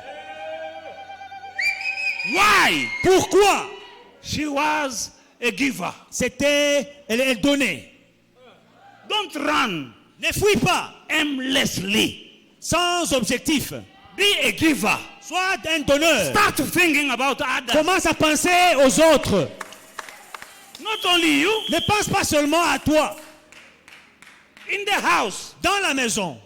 Why? Pourquoi? She was a giver. Elle donnait. Don't run Ne fuis pas aimlessly. sans objectif. Be a giver. Sois un donneur. Start thinking about others. Commence à penser aux autres. Not only you, Ne pense pas seulement à toi. in the house. Dans la maison,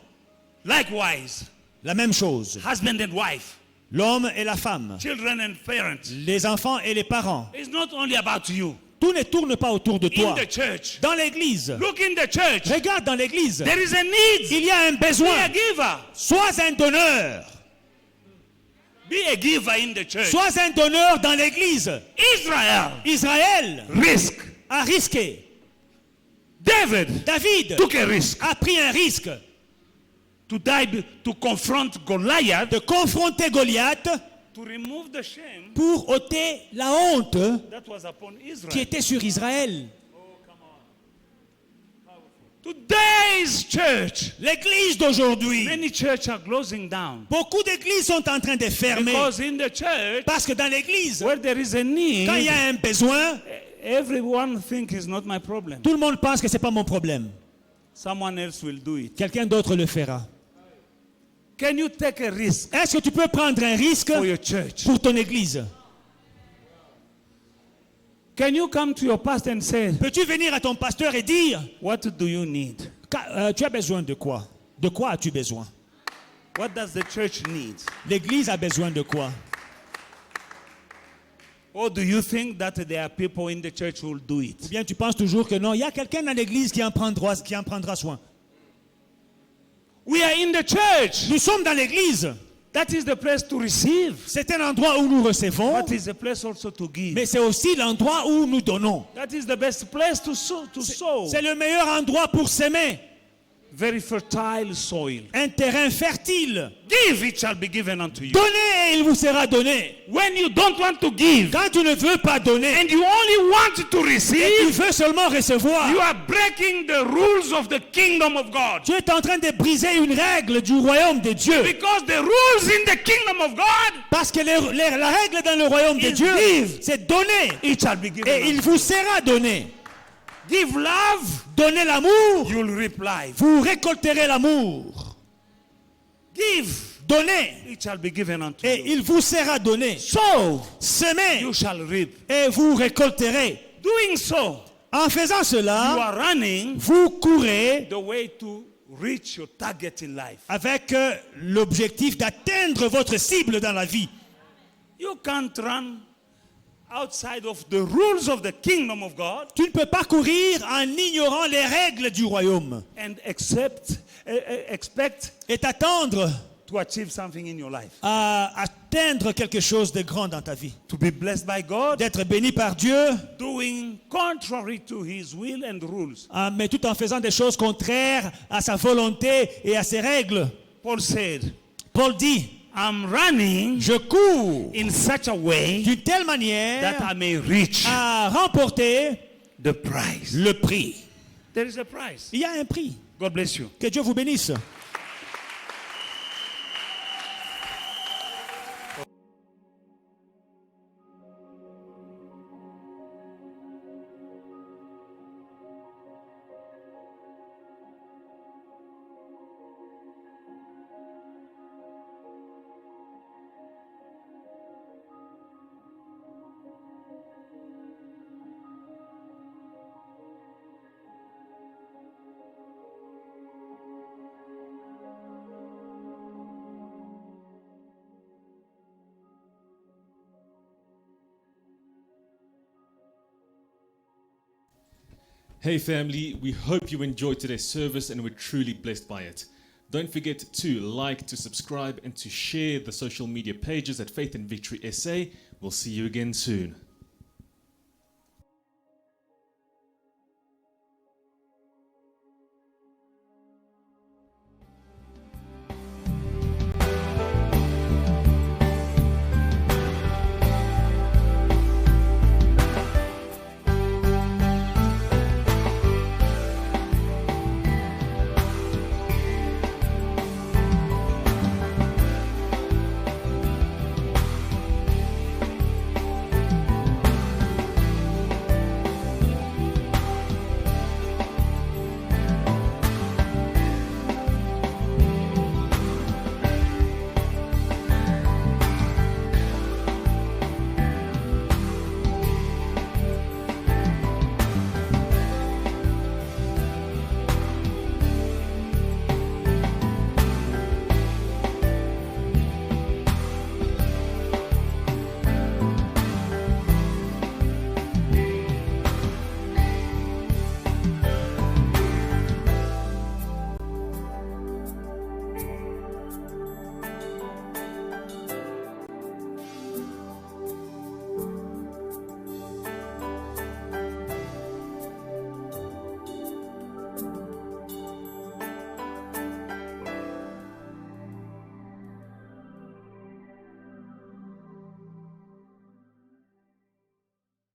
Likewise, la même chose. husband and wife, L'homme et la femme, children and parents. les enfants et les parents. It's not only about you. Tout ne tourne pas autour de In toi. the church. Dans l'église, Look in the church. regarde dans l'église. There is a need. Il y a un Be a besoin. giver. Sois un donneur. Be a giver in the church. Sois un donneur dans l'église. Israel Israël risk. a risqué. David David took a risk a pris un risque to die to confront Goliath, de confronter Goliath to remove the shame pour ôter la honte that was upon qui Israel. était sur Israël. Today's church, L'église d'aujourd'hui, many churches are closing down beaucoup d'églises sont en train de fermer because in the church parce que dans l'église, where there is a need, quand il y a un besoin, everyone think is not my problem. tout le monde pense que c'est pas mon problème. Someone else will do it. Quelqu'un d'autre le fera. Can you take a risk Est-ce que tu peux prendre un risque for your church? pour ton église? Can you come to your pastor and say, Peux-tu venir à ton pasteur et dire, what do you need? tu as besoin de quoi? De quoi as-tu besoin? What does the church need? L'église a besoin de quoi? Or do you think that there are people in the church who will do Ou it? bien tu penses toujours que non, il y a quelqu'un dans l'église qui en prendra soin. We are in the church. Nous sommes dans l'église. That is the place to receive. C'est un endroit où nous recevons, That is the place also to give. mais c'est aussi l'endroit où nous donnons. That is the best place to sow. C'est le meilleur endroit pour s'aimer. Very fertile soil. Un terrain fertile. Give, it shall be given unto you. Donnez et il vous sera donné. When you don't want to give Quand tu ne veux pas donner and you only want to et tu receive, veux seulement recevoir, you are breaking the rules of the kingdom of God. tu es en train de briser une règle du royaume de Dieu. Because the rules in the kingdom of God, Parce que la règle dans le royaume de Is Dieu, give. c'est donner. it shall be given Et unto il you. vous sera donné. Give love, Donnez l'amour, you'll reap life. vous récolterez l'amour. Give, Donnez it shall be given unto et you. il vous sera donné. Sow, Semez you shall reap. et vous récolterez. Doing so, En faisant you cela, are running vous courez the way to reach your target in life. avec l'objectif d'atteindre votre cible dans la vie. You can't run outside of the rules of the kingdom of God Tu ne peux pas courir en ignorant les règles du royaume and expect et t'attendre to achieve something in your life. à atteindre quelque chose de grand dans ta vie. To be blessed by God, D'être béni par Dieu, doing contrary to his will and rules. mais tout en faisant des choses contraires à sa volonté et à ses règles. Paul said, Paul dit, I'm running je cours in such a way d'une telle that manière I may reach à remporter the prize. le prix. There is a prize. Il y a un prix. God bless you. Que Dieu vous bénisse. Hey family, we hope you enjoyed today's service and were truly blessed by it. Don't forget to like, to subscribe, and to share the social media pages at Faith and Victory SA. We'll see you again soon.